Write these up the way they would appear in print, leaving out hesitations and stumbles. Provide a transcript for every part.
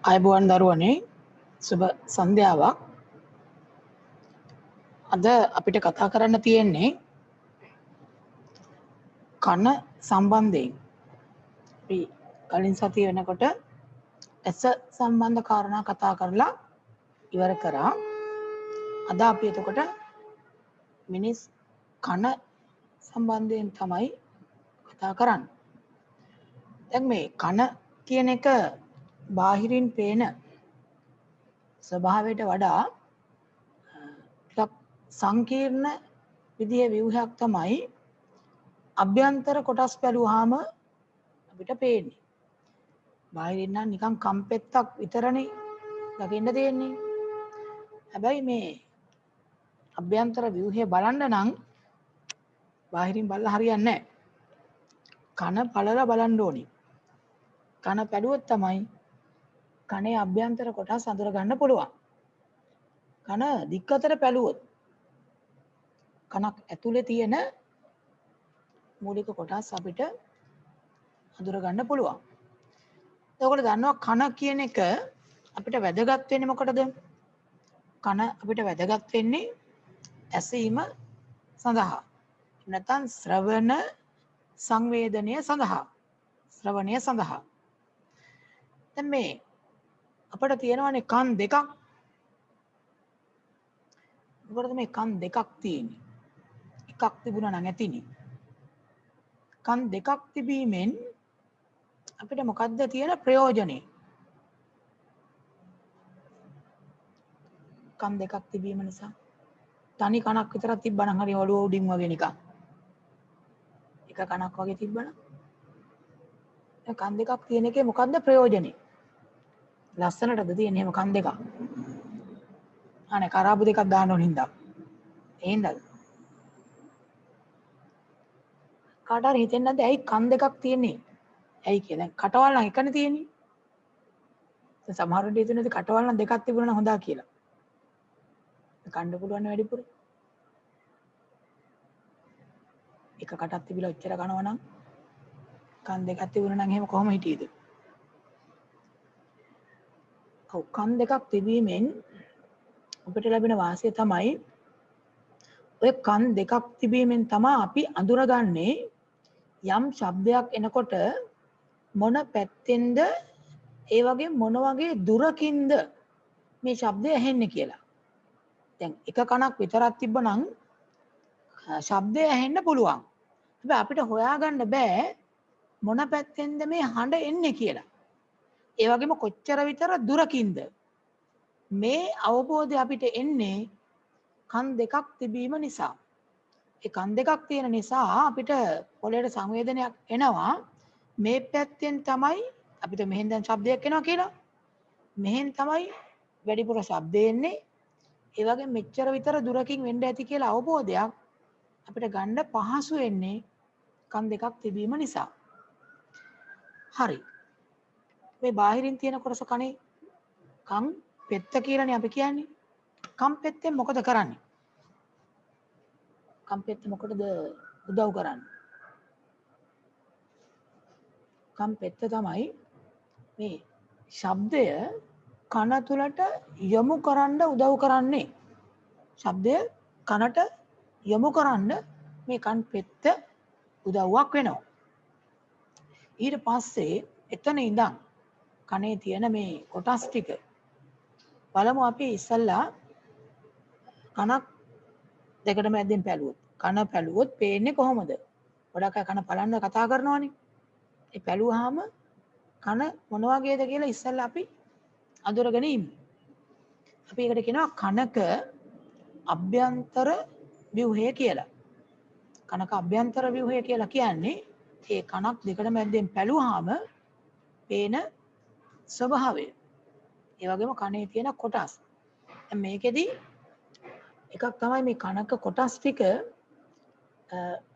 අයබෝවන් දරුවනේ සුබ සන්ධ්‍යාවක්. අද අපිට කතා කරන්න තියෙන්නේ කන සම්බන්ධයෙන්. අපි කලින් සතිය වෙනකොට ඇස සම්බන්ධ කාරණා කතා කරලා ඉවර කරා. අද අපි එතකොට මිනිස් කන සම්බන්ධයෙන් තමයි කතා කරන්නේ. දැන් මේ කන කියන එක බාහිරින් පේන ස්වභාවයට වඩා ටිකක් සංකීර්ණ විදිහේ ව්‍යුහයක් තමයි අභ්‍යන්තර කොටස් බැලුවාම අපිට පේන්නේ. බාහිරින් නම් නිකන් කම්පෙත්තක් විතරනේ දකින්න තියෙන්නේ. හැබැයි මේ අභ්‍යන්තර ව්‍යුහය බලන්න නම් බාහිරින් බලලා හරියන්නේ නැහැ. කන පළලා බලන්න ඕනේ. කන පැලුවොත් තමයි කනේ අභ්‍යන්තර කොටස් අඳුර ගන්න පුළුවන්. කන දික් අතර පැලුවොත් කනක් ඇතුලේ තියෙන මූලික කොටස් අපිට අඳුර ගන්න පුළුවන්. ඔයගොල්ලෝ දන්නවා කන කියන එක අපිට වැදගත් වෙන්නේ මොකටද? කන අපිට වැදගත් වෙන්නේ ඇසීම සඳහා. නැත්නම් ශ්‍රවණ සංවේදනය සඳහා. ශ්‍රවණය සඳහා. දැන් මේ අපිට තියෙනවානේ කන් දෙකක්. මොකටද මේ කන් දෙකක් තියෙන්නේ? එකක් තිබුණා නම් ඇතිනේ. කන් දෙකක් තිබීමෙන් අපිට මොකද්ද තියෙන ප්‍රයෝජනේ? කන් දෙකක් තිබීම නිසා තනි කනක් විතරක් තිබ්බනම් හරි ඔළුව උඩින් වගේ නිකන්. එක කනක් වගේ තිබ්බනම් දැන් කන් දෙකක් තියෙන එකේ මොකද්ද ප්‍රයෝජනේ? ලස්සනටද තියෙන්නේ එහෙම කන් දෙකක්? අනේ කරාබු දෙකක් දාන්න ඕන හින්දා. ඒ හින්දාද? කාට හරි හිතෙන්නේ නැද්ද ඇයි කන් දෙකක් තියෙන්නේ? ඇයි කියලා. දැන් කටවල් නම් එකනේ තියෙන්නේ. දැන් සමහරවිට හිතෙන්නේ කටවල් නම් දෙකක් තිබුණා නම් හොඳා කියලා. කන්න පුළුවන් වැඩිපුර. එක කටක් තිබිලා ඔච්චර කනවා නම් කන් දෙකක් තිබුණා නම් එහෙම කොහොම හිටියේද? ඔව් කන් දෙකක් තිබීමෙන් අපිට ලැබෙන වාසිය තමයි ඔය කන් දෙකක් තිබීමෙන් තමයි අපි අඳුරගන්නේ යම් ශබ්දයක් එනකොට මොන පැත්තෙන්ද ඒ වගේ මොන වගේ දුරකින්ද මේ ශබ්දය ඇහෙන්නේ කියලා. දැන් එක කනක් විතරක් තිබ්බනම් ශබ්දය ඇහෙන්න පුළුවන්. හැබැයි අපිට හොයාගන්න බෑ මොන පැත්තෙන්ද මේ හඬ එන්නේ කියලා. ඒ වගේම කොච්චර විතර දුරකින්ද මේ අවබෝධය අපිට එන්නේ කන් දෙකක් තිබීම නිසා. ඒ කන් දෙකක් තියෙන නිසා අපිට පොළේට සංවේදනයක් එනවා මේ පැත්තෙන් තමයි අපිට මෙහෙන් දැන් ශබ්දයක් එනවා කියලා. මෙහෙන් තමයි වැඩිපුර ශබ්ද එන්නේ. ඒ වගේ මෙච්චර විතර දුරකින් වෙන්න ඇති කියලා අවබෝධයක් අපිට ගන්න පහසු වෙන්නේ කන් දෙකක් තිබීම නිසා. හරි. මේ බාහිරින් තියෙන කොටස කනේ කන් පෙත්ත කියලානේ අපි කියන්නේ. කන් පෙත්තෙන් මොකද කරන්නේ? කන් පෙත්ත මොකටද උදව් කරන්නේ? කන් පෙත්ත තමයි මේ ශබ්දය කන තුලට යොමු කරන්න උදව් කරන්නේ. ශබ්දය කනට යොමු කරන්න මේ කන් පෙත්ත උදව්වක් වෙනවා. ඊට පස්සේ එතන ඉඳන් කනේ තියෙන මේ කොටස් ටික බලමු අපි ඉස්සල්ලා කනක් දෙකට මැද්දෙන් පැලුවොත්. කන පැලුවොත් පේන්නේ කොහොමද? ගොඩක් අය කන බලන්න කතා කරනවානේ. ඒ පැලුවාම කන මොන වගේද කියලා ඉස්සල්ලා අපි අඳුරගෙන ඉමු. අපි ඒකට කියනවා කනක අභ්‍යන්තර ව්‍යුහය කියලා. කනක අභ්‍යන්තර ව්‍යුහය කියලා කියන්නේ ඒ කනක් දෙකට මැද්දෙන් පැලුවාම පේන ස්වභාවය. ඒ වගේම කනේ තියෙන කොටස්. දැන් මේකෙදි එකක් තමයි මේ කනක කොටස් ටික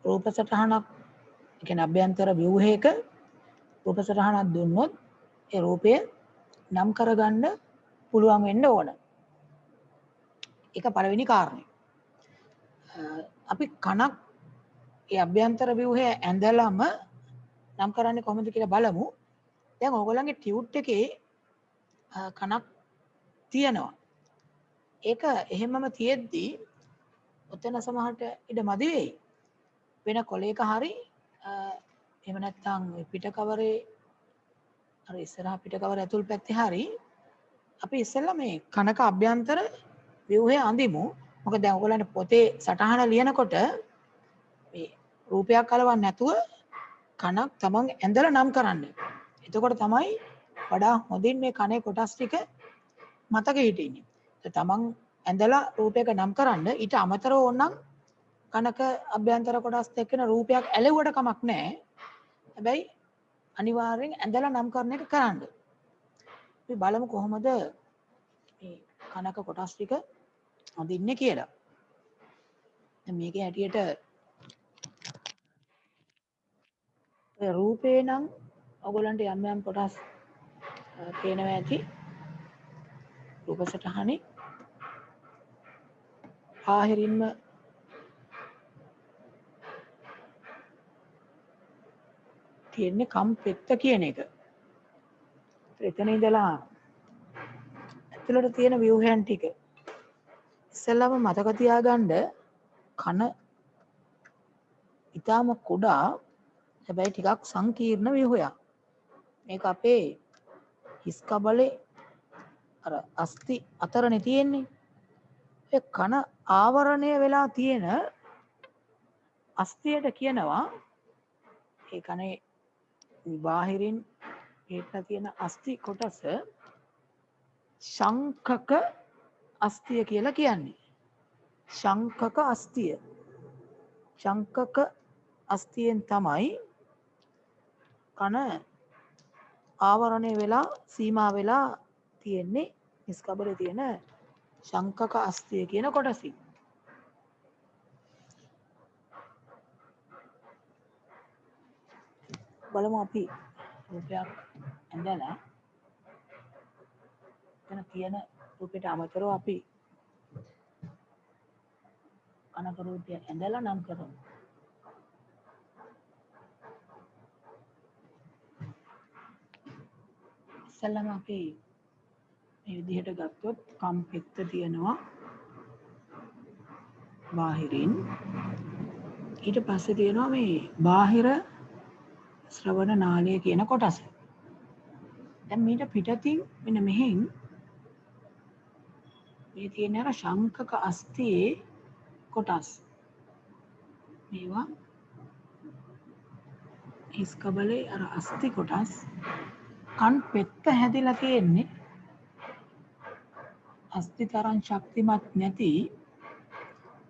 රූප සටහනක් කියන්නේ අභ්‍යන්තර ව්‍යුහයක රූප සටහනක් දුන්නොත් ඒ රූපය නම් කරගන්න පුළුවන් වෙන්න ඕන. ඒක පළවෙනි කාරණය. අපි කනක් ඒ අභ්‍යන්තර ව්‍යුහය ඇඳලම නම් කරන්නේ කොහොමද කියලා බලමු. දැන් ඕගොල්ලන්ගේ ටියුට් එකේ කනක් තියෙනවා. ඒක එහෙමම තියෙද්දී ඔතන සමහරට ඉඩ මදි වෙයි. වෙන කොලයක හරි එහෙම නැත්නම් පිට කවරේ අර ඉස්සරහා පිට කවර ඇතුල් පැත්තේ හරි අපි ඉස්සෙල්ලා මේ කනක අභ්‍යන්තර ව්‍යුහය අඳිමු. මොකද දැන් ඔයගොල්ලන්ට පොතේ සටහන ලියනකොට මේ රූපයක් කලවන්නේ නැතුව කනක් තමන් ඇඳලා නම් කරන්න. එතකොට තමයි වඩා හොඳින් මේ කනේ කොටස් ටික මතක හිටින්නේ. තමන් ඇඳලා රූපයක නම් කරන්න ඊට අමතරව ඕනනම් කනක අභ්‍යන්තර කොටස් එක්කන රූපයක් ඇලෙව්වට කමක් නැහැ. හැබැයි අනිවාර්යෙන් ඇඳලා නම් කරන එක කරන්න. අපි බලමු කොහොමද මේ කනක කොටස් ටික අඳින්නේ කියලා. දැන් මේකේ හැටියට රූපේ නම් ඔයගොල්ලන්ට යම් යම් කොටස් පේනවා ඇති. රූප සටහනේ ආහිරින්ම තියෙන්නේ කම් පෙත්ත කියන එක. එතන ඉඳලා ඇතුළට තියෙන ව්‍යුහයන් ටික ඉස්සෙල්ලාම මතක තියාගන්න කන ඊටාම කුඩා හැබැයි ටිකක් සංකීර්ණ ව්‍යුහයක්. මේක අපේ හිස් කබලේ අර අස්ථි අතරනේ තියෙන්නේ. ඒ කන ආවරණය වෙලා තියෙන අස්ථියට කියනවා ඒ කනේ බාහිරින් පිටලා තියෙන අස්ථි කොටස ශංඛක අස්ථිය කියලා කියන්නේ. ශංඛක අස්ථිය. ශංඛක අස්ථියෙන් තමයි කන ආවරණය වෙලා සීමා වෙලා තියෙන්නේ හිස් කබලේ තියෙන ශංඛක අස්ථිය කියන කොටසින්. බලමු අපි රූපයක් ඇඳලා එතන තියෙන රූපයට අමතරව අපි කනක රූපය ඇඳලා නම් කරමු. ඉස්සෙල්ලාම අපි මේ විදිහට ගත්තොත් කම් පෙත්ත තියෙනවා බාහිරින්. ඊට පස්සේ තියෙනවා මේ බාහිර ශ්‍රවණ නාලය කියන කොටස. දැන් මීට පිටතින් මෙන්න මෙහෙන් මේ තියෙන අර ශංඛක අස්ථියේ කොටස්. මේවා හිස් කබලේ අර අස්ථි කොටස් කන් පෙත්ත හැදිලා තියෙන්නේ අස්ථි තරම් ශක්තිමත් නැති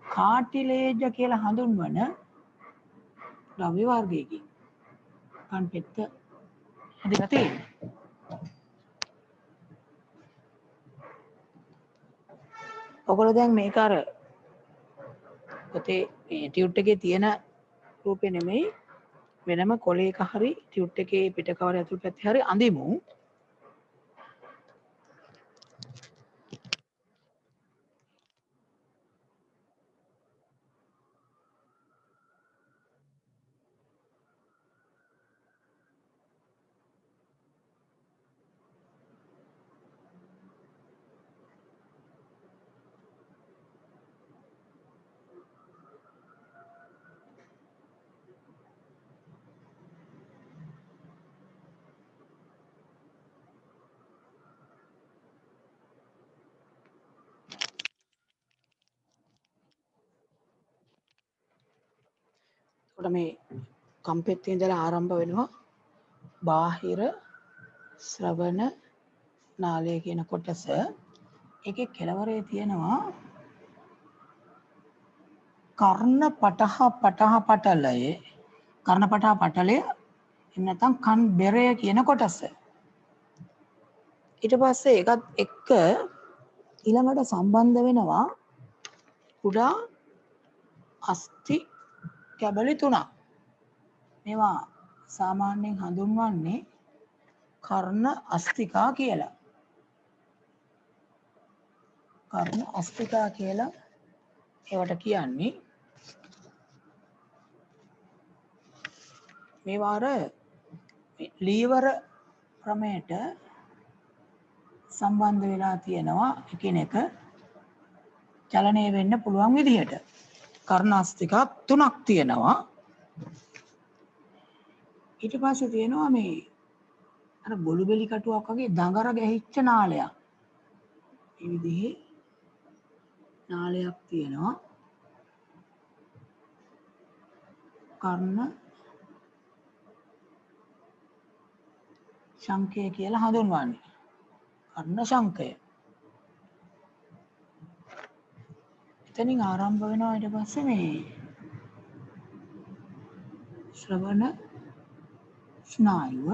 කාටිලේජ කියලා හඳුන්වන ද්‍රව්‍ය වර්ගයකින් කන් පෙත්ත හැදිලා තියෙන්නේ. ඔයගොල්ලෝ දැන් මේක අර පොතේ මේ ටියුට් එකේ තියෙන රූපේ නෙමෙයි වෙනම කොලයක හරි ටියුට් එකේ පිට කවර ඇතුළු පැත්තේ හරි අඳිමු. එතකොට මේ කම් පෙත්තේ ඉඳලා ආරම්භ වෙනවා බාහිර ශ්‍රවණ නාලය කියන කොටස. ඒකේ කෙළවරේ තියෙනවා කර්ණ පටහ පටලය. කර්ණ පටහ පටලය එහෙම නැත්නම් කන් බෙරය කියන කොටස. ඊට පස්සේ ඒකත් එක්ක ඊළඟට සම්බන්ධ වෙනවා කුඩා අස්ථි කැබලි 3ක්. මේවා සාමාන්‍යයෙන් හඳුන්වන්නේ කර්ණ අස්තිකා කියලා. කර්ණ අස්තිකා කියලා ඒවට කියන්නේ. මේවා අර ලීවර ක්‍රමයට සම්බන්ධ වෙලා තියෙනවා එකිනෙක චලනය වෙන්න පුළුවන් විදිහට. කර්ණාස්තික 3ක් තියෙනවා. ඊට පස්සේ තියෙනවා මේ අර බොළු බෙලි කටුවක් වගේ දඟර ගැහිච්ච නාලයක්. මේ විදිහේ නාලයක් තියෙනවා. කර්ණ ශංකය කියලා හඳුන්වන්නේ. කර්ණ ශංකය. එතනින් ආරම්භ වෙනවා ඊට පස්සේ මේ ශ්‍රවණ ස්නායුව.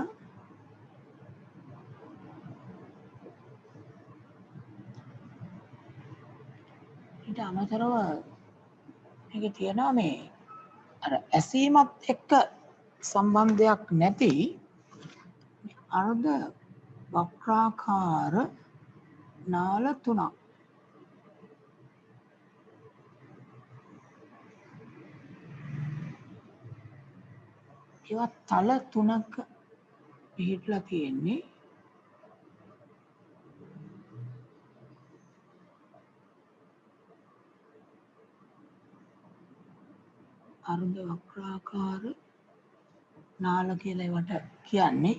ඊට අමතරව මේකේ තියෙනවා මේ අර ඇසීමත් එක්ක සම්බන්ධයක් නැති අර්ධ වක්‍රාකාර නාල 3ක්. ඒවා තල 3ක පිහිටලා තියෙන්නේ. අර්ධ වක්‍රාකාර නාල කියලා ඒවට කියන්නේ.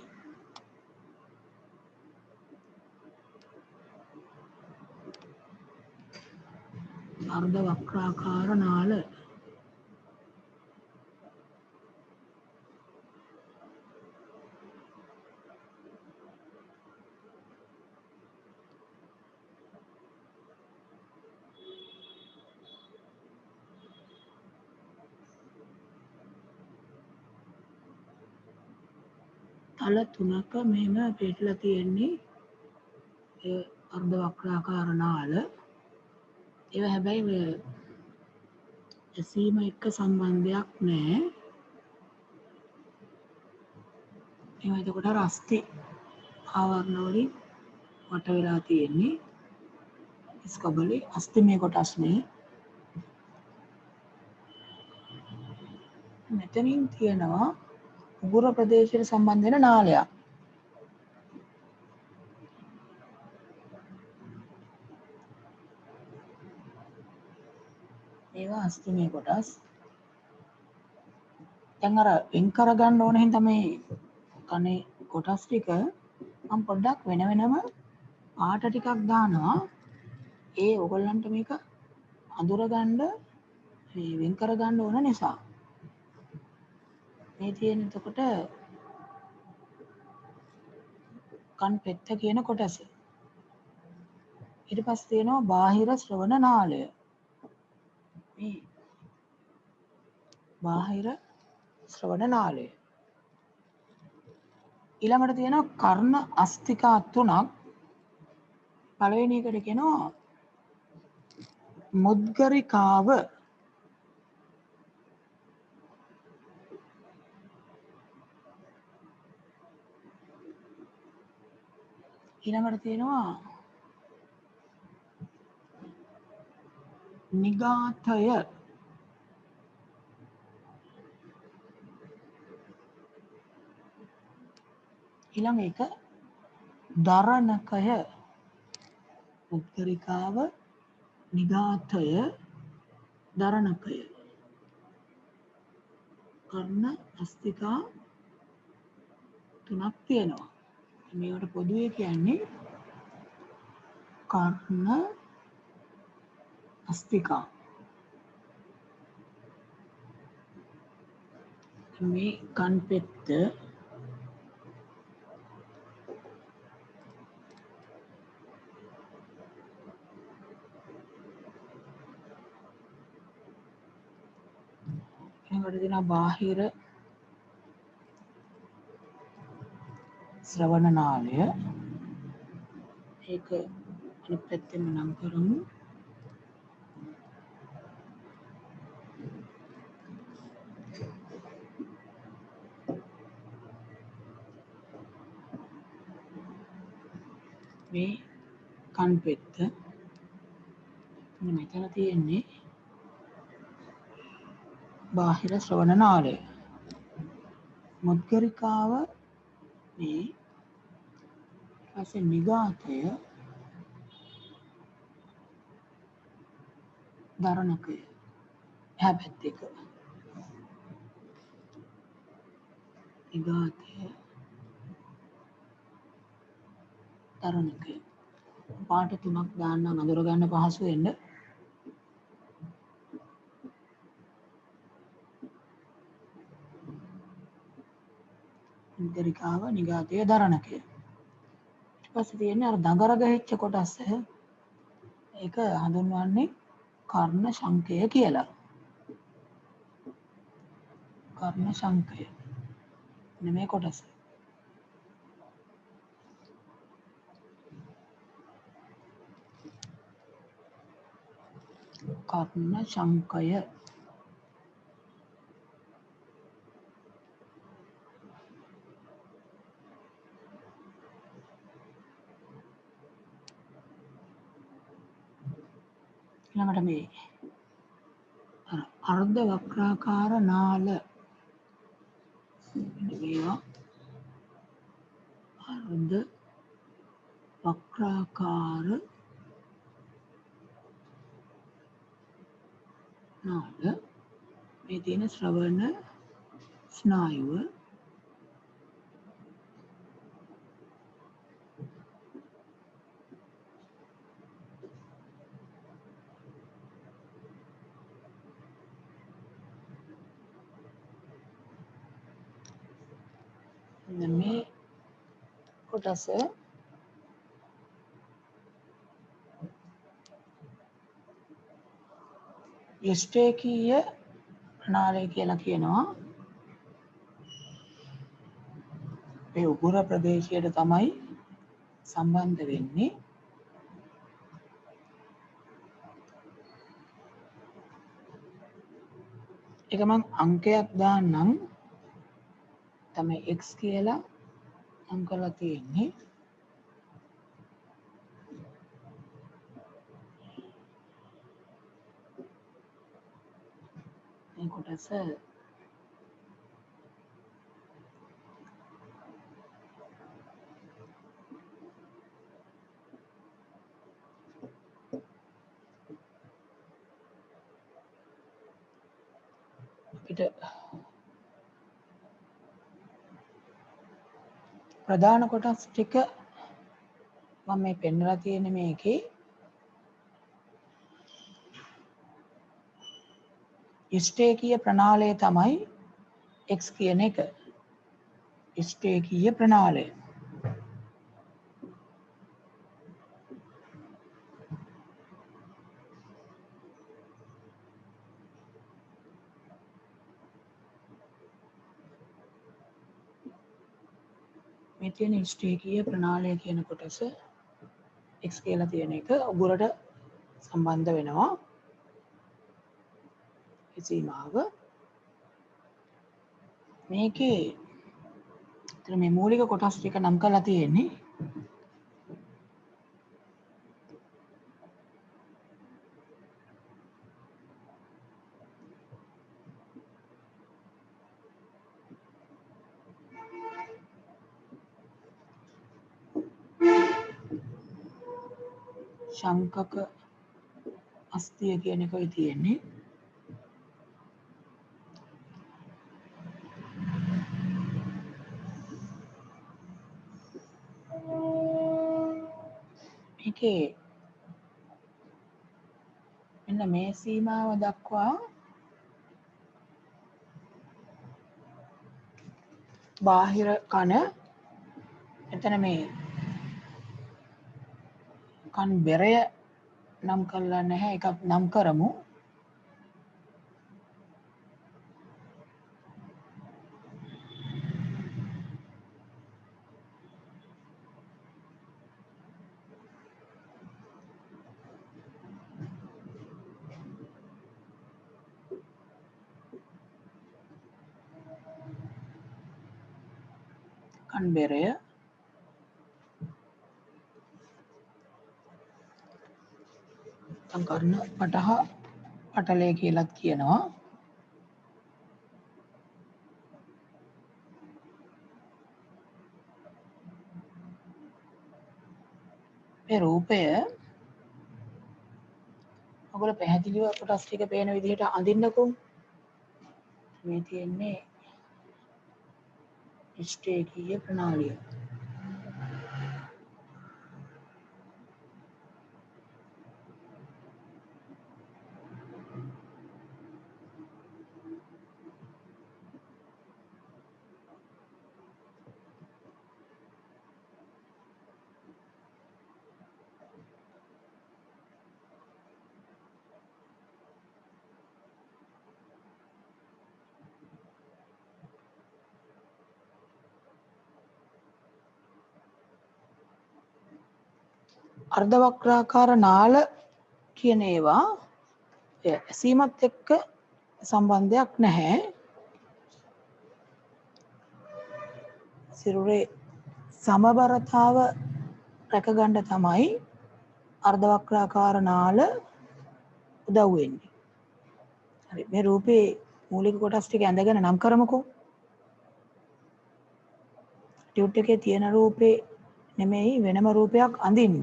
අර්ධ වක්‍රාකාර නාල තල 3ක මෙහෙම පිටලා තියෙන්නේ. ඒ අර්ධ වක්‍රාකාර නාල ඒවා හැබැයි මේ ඇසීම එක්ක සම්බන්ධයක් නැහැ. ඒවා එතකොට රස්ති ආවරණ වලින් වට වෙලා තියෙන්නේ. ස්කබලේ අස්තිමේ කොටස් නේ. මෙතනින් තියෙනවා උගුර ප්‍රදේශයට සම්බන්ධ වෙන නාලයක්. ඒවා අස්තිමේ කොටස්. දැන් අර වෙන් කර ගන්න ඕන හින්දා මේ කනේ කොටස් ටික මම පොඩ්ඩක් වෙන වෙනම පාට ටිකක් දානවා. ඒ ඔයගොල්ලන්ට මේක අඳුරගන්න මේ වෙන් කර ගන්න ඕන නිසා. මේ තියෙන එතකොට කන් පෙත්ත කියන කොටස. ඊට පස්සේ තියෙනවා බාහිර ශ්‍රවණ නාලය. මේ බාහිර ශ්‍රවණ නාලය. ඊළඟට තියෙනවා කර්ණ අස්තිකා 3ක්. පළවෙනි එකට කියනවා මුද්ගරිකාව. ඊළඟට තියෙනවා නිගාතය. ඊළඟ එක දරණකය. මුද්ගරිකාව, නිගාතය, දරණකය. කර්ණ අස්තිකා 3ක් තියෙනවා. මේවට පොදුවේ කියන්නේ කර්ණ අස්තිකා. මේ කන් පෙත්ත එකට දෙන බාහිර ශ්‍රවණ නාලය. ඒක අනිත් පැත්තෙන් නම් කරමු. මේ කන් පෙත්ත මෙතන තියෙන්නේ බාහිර ශ්‍රවණ නාලය. මුද්ගරිකාව මේ ඊපස්සේ නිගාතය දරණකය එහා පැත්තක විඝාතය දරණකය පාට තුනක් දාන්න අඳුර ගන්න පහසු වෙන්න නිගරිකාව නිගාතය දරණකය ඊට පස්සේ තියෙන්නේ අර දඟර ගහිච්ච කොටස ඒක හඳුන්වන්නේ කර්ණ ශංකය කියලා කර්ණ ශංකය මේ කොටස කර්ණ ශංකය ළඟට මේ අර්ධ වක්‍රාකාර නාල මේවා අර්ධ වක්‍රාකාර නාල මේ තියෙන ශ්‍රවණ ස්නායුව මේ කොටස යෂ්ටේකීය ප්‍රනාලය කියලා කියනවා මේ උගුර ප්‍රදේශයට තමයි සම්බන්ධ වෙන්නේ ඒක මං අංකයක් දාන්නම් තමයි x කියලා නම් කරලා තියෙන්නේ මේ කොටස අපිට ප්‍රධාන කොටස් ටික මම මේ පෙන්වලා තියෙන මේකේ ඉෂ්ටේකීය ප්‍රනාලය තමයි x කියන එක ඉෂ්ටේකීය ප්‍රනාලය මේ තියෙන ඉෂ්ටේකීය ප්‍රනාලය කියන කොටස x කියලා තියෙන එක උගුරට සම්බන්ධ වෙනවා ඒ සීමාව මේකේ මේ මූලික කොටස් ටික නම් කරලා තියෙන්නේ ශංකක අස්තිය කියන එකයි තියෙන්නේ මේකේ මෙන්න මේ සීමාව දක්වා බාහිර කන එතන මේ කන් බෙරය නම් කරලා නැහැ එකක් නම් කරමු කන් බෙරය කර්ණ පටහ පටලය කියලත් කියනවා මේ රූපය ඔයගොල්ලෝ පැහැදිලිව කොටස් ටික පේන විදිහට අඳින්නකෝ. මේ තියෙන්නේ ඉෂ්ටේකීය ප්‍රණාලිය. අර්ධ වක්‍රාකාර නාල කියන ඒවා ඇසීමත් එක්ක සම්බන්ධයක් නැහැ. සිරුරේ සමබරතාව රැකගන්න තමයි අර්ධ වක්‍රාකාර නාල උදව් වෙන්නේ. හරි මේ රූපේ මූලික කොටස් ටික ඇඳගෙන නම් කරමුකෝ. ටියුට් එකේ තියෙන රූපේ නෙමෙයි වෙනම රූපයක් අඳින්න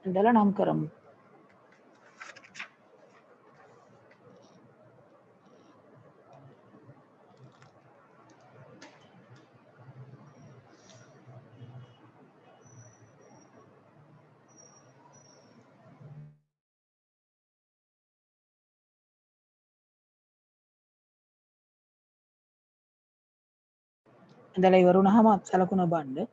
ඉඳලා නම් කරමු. ඉඳලා ඉවර වුණාම සලකුණ බණ්ඩ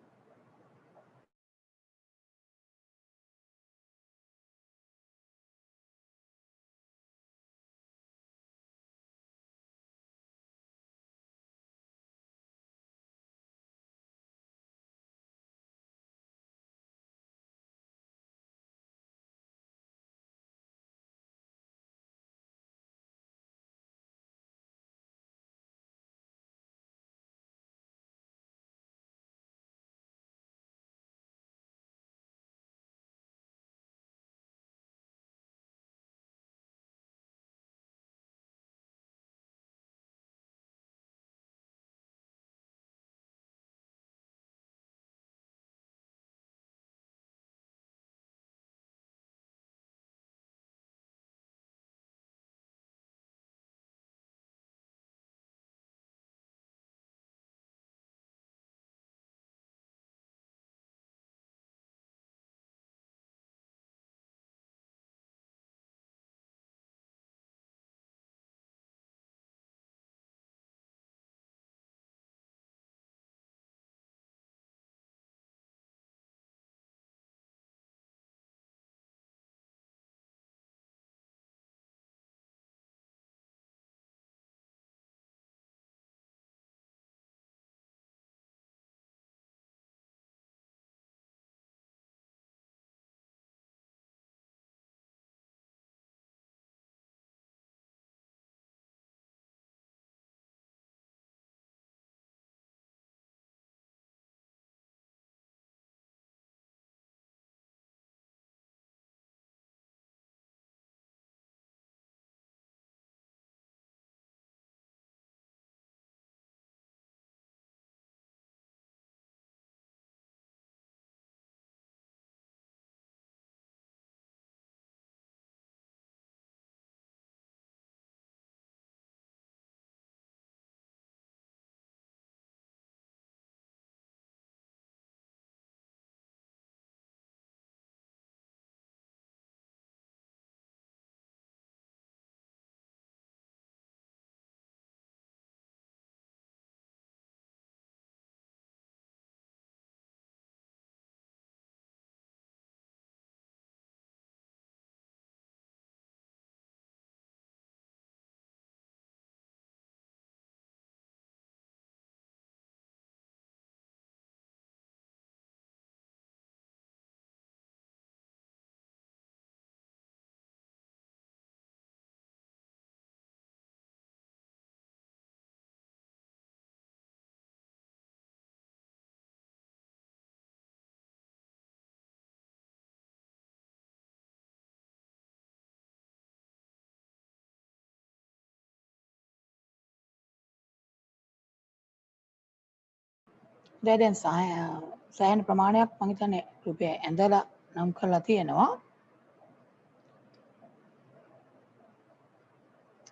දැන් සෑහෙන ප්‍රමාණයක් මම හිතන්නේ රූපය ඇඳලා නම් කරලා තියෙනවා.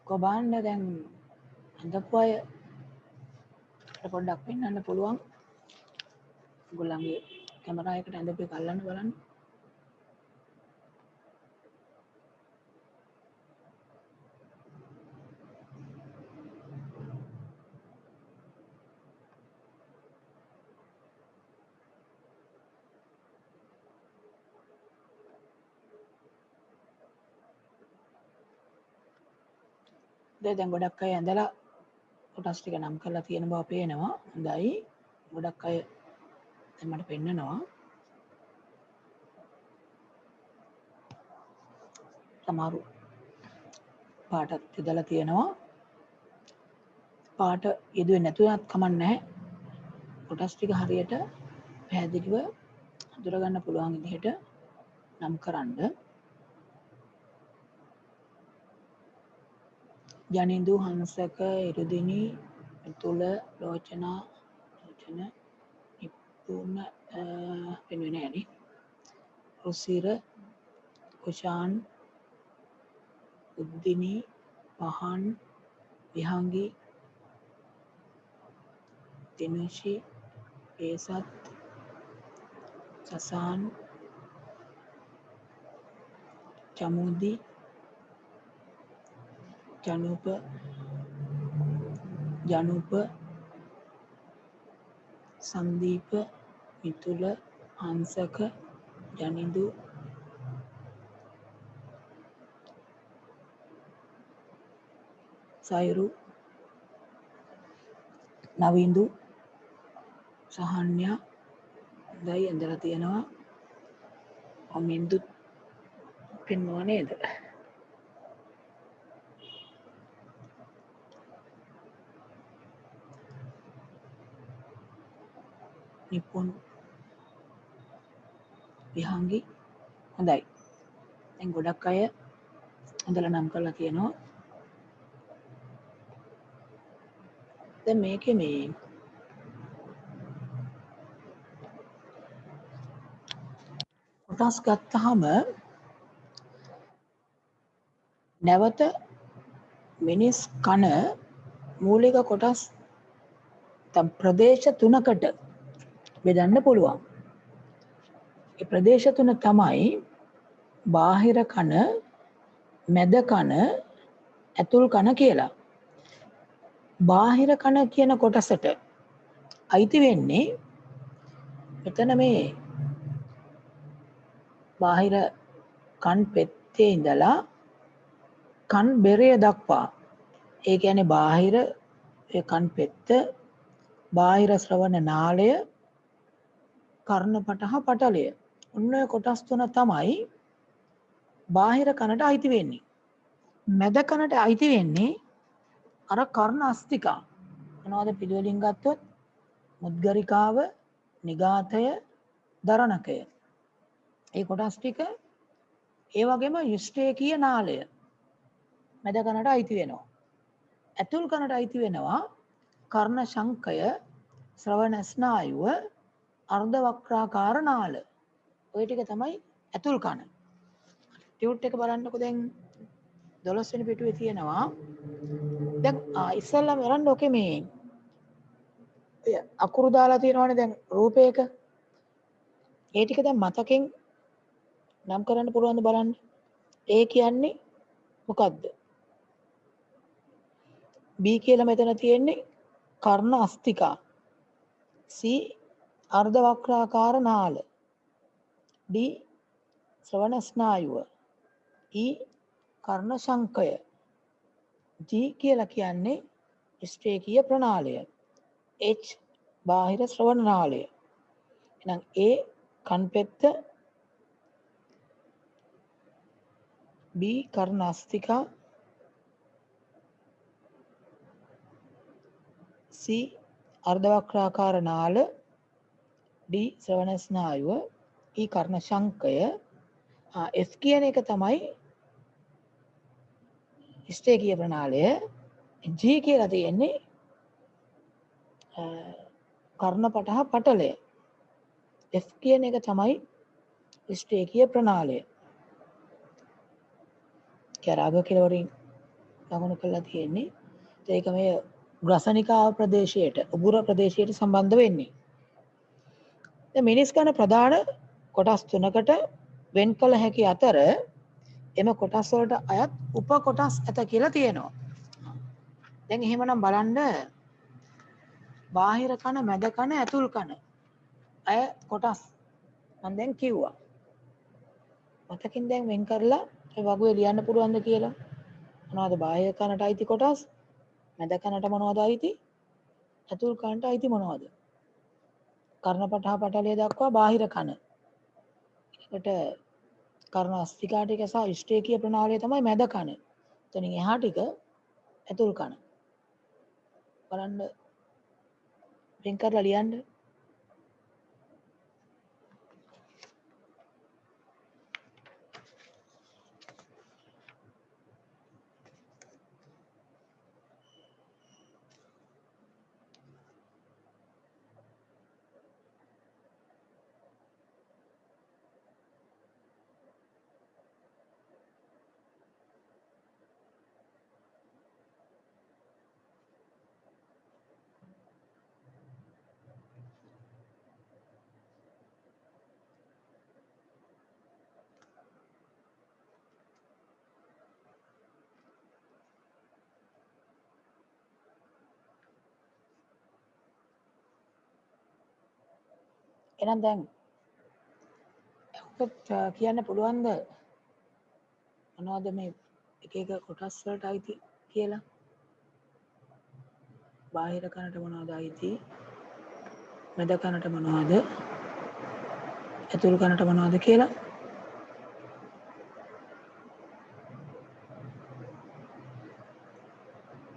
කොබාන්න දැන් අඳපු අය පොඩ්ඩක් පෙන්වන්න පුළුවන්. ඔයගොල්ලන්ගේ කැමරා එකට අඳපු එක අල්ලන්න බලන්න. දැන් ගොඩක් අය ඇඳලා කොටස් ටික නම් කරලා තියෙන බව පේනවා. හොඳයි. ගොඩක් අය දැන් මට පෙන්නනවා. සමහරු පාටත් යදලා තියෙනවා. පාට යෙදුවේ නැතුවත් කමක් නැහැ. කොටස් ටික හරියට පැහැදිලිව හඳුනා ගන්න පුළුවන් විදිහට නම් කරන්න. ජනින්දු හංසක ඉරුදිනි තුල ලෝචනා ලෝචන නිපුණ වෙනුවේ නෑනේ. රුසිර කුෂාන් උද්දිනි පහන් විහංගි දිනශි ඒසත් සසාන් චමුදි ජනුප සංදීප මිතුල හංසක ජනිදු සයිරු නවින්දු සහන්‍යා හොඳයි ඇඳලා තියෙනවා. මින්දුත් පෙන්වුවා නේද? නිපුන් විහංගි හොඳයි. දැන් ගොඩක් අය ඇඳලා නම් කරලා තියෙනවා. දැන් මේකේ මේ කොටස් ගත්තාම නැවත මිනිස් කන මූලික කොටස් තම ප්‍රදේශ 3කට බෙදන්න පුළුවන්. ඒ ප්‍රදේශ 3 තමයි බාහිර කන, මැද කන, ඇතුල් කන කියලා. බාහිර කන කියන කොටසට අයිති වෙන්නේ මෙතන මේ බාහිර කන් පෙත්තේ ඉඳලා කන් බෙරය දක්වා. ඒ කියන්නේ බාහිර කන් පෙත්ත, බාහිර ශ්‍රවණ නාලය, කර්ණපට හා පටලය. ඔන්න ඔය කොටස් 3 තමයි බාහිර කනට අයිති වෙන්නේ. මැද කනට අයිති වෙන්නේ අර කර්ණ අස්තිකා. මොනවද පිළිවෙලින් ගත්තොත් මුද්ගරිකාව, නිගාතය, දරණකය. ඒ කොටස් ටික ඒ වගේම යුෂ්ඨේකීය නාලය මැද කනට අයිති වෙනවා. ඇතුල් කනට අයිති වෙනවා කර්ණ ශංකය, ශ්‍රවණ ස්නායුව, අර්ධ වක්‍රාකාර නාල. ඔය ටික තමයි ඇතුල් කන. ටියුට් එක බලන්නකො දැන් 12 වෙනි පිටුවේ තියෙනවා. දැන් ඉස්සෙල්ලාම බලන්න ඔකේ මේ අකුරු දාලා තියෙනවානේ දැන් රූපයක. ඒ ටික දැන් මතකෙන් නම් කරන්න පුළුවන්ද බලන්න. ඒ කියන්නේ මොකද්ද? B කියලා මෙතන තියෙන්නේ කර්ණ අස්තිකා. C අර්ධ වක්‍රාකාර නාල. D ශ්‍රවණ ස්නායුව. E කර්ණ ශංකය. G කියලා කියන්නේ ස්ටේකීය ප්‍රනාලය. H බාහිර ශ්‍රවණ නාලය. එහෙනම් A කන් පෙත්ත, B කර්ණ අස්තිකා, C අර්ධ වක්‍රාකාර නාල, D ශ්‍රවණ ස්නායුව, E කර්ණ ශංකය, F කියන එක තමයි ස්ටේකීය ප්‍රනාලය. G කියලා තියෙන්නේ කර්ණපට හා පටලය. F කියන එක තමයි ස්ටේකීය ප්‍රනාලය. අග කෙළවරින් ලකුණු කරලා තියෙන්නේ. ඒක මේ ග්‍රසනිකාව ප්‍රදේශයට උගුර ප්‍රදේශයට සම්බන්ධ වෙන්නේ. දැන් මිනිස් කන ප්‍රධාන කොටස් තුනකට වෙන් කළ හැකි අතර එම කොටස් වලට අයත් උප කොටස් ඇත කියලා තියෙනවා. දැන් එහෙමනම් බලන්න බාහිර කන, මැද කන, ඇතුල් කන අය කොටස් මම දැන් කිව්වා. මතකින් දැන් වෙන් කරලා ඒ වගුවේ ලියන්න පුළුවන්ද කියලා? මොනවද බාහිර කනට අයිති කොටස්? මැද කනට මොනවද අයිති? ඇතුල් කනට අයිති මොනවද? කර්ණපට හා පටලය දක්වා බාහිර කන. ඒකට කර්ණ අස්තිකා ටික සහ ඉෂ්ඨේකීය ප්‍රණාලය තමයි මැද කන. එතනින් එහා ටික ඇතුල් කන. බලන්න වෙන් කරලා ලියන්න. එහෙනම් දැන් ඔකට කියන්න පුළුවන්ද මොනවද මේ එක එක කොටස් වලට අයිති කියලා? බාහිර කනට මොනවද අයිති? මැද කනට මොනවද? ඇතුල් කනට මොනවද කියලා?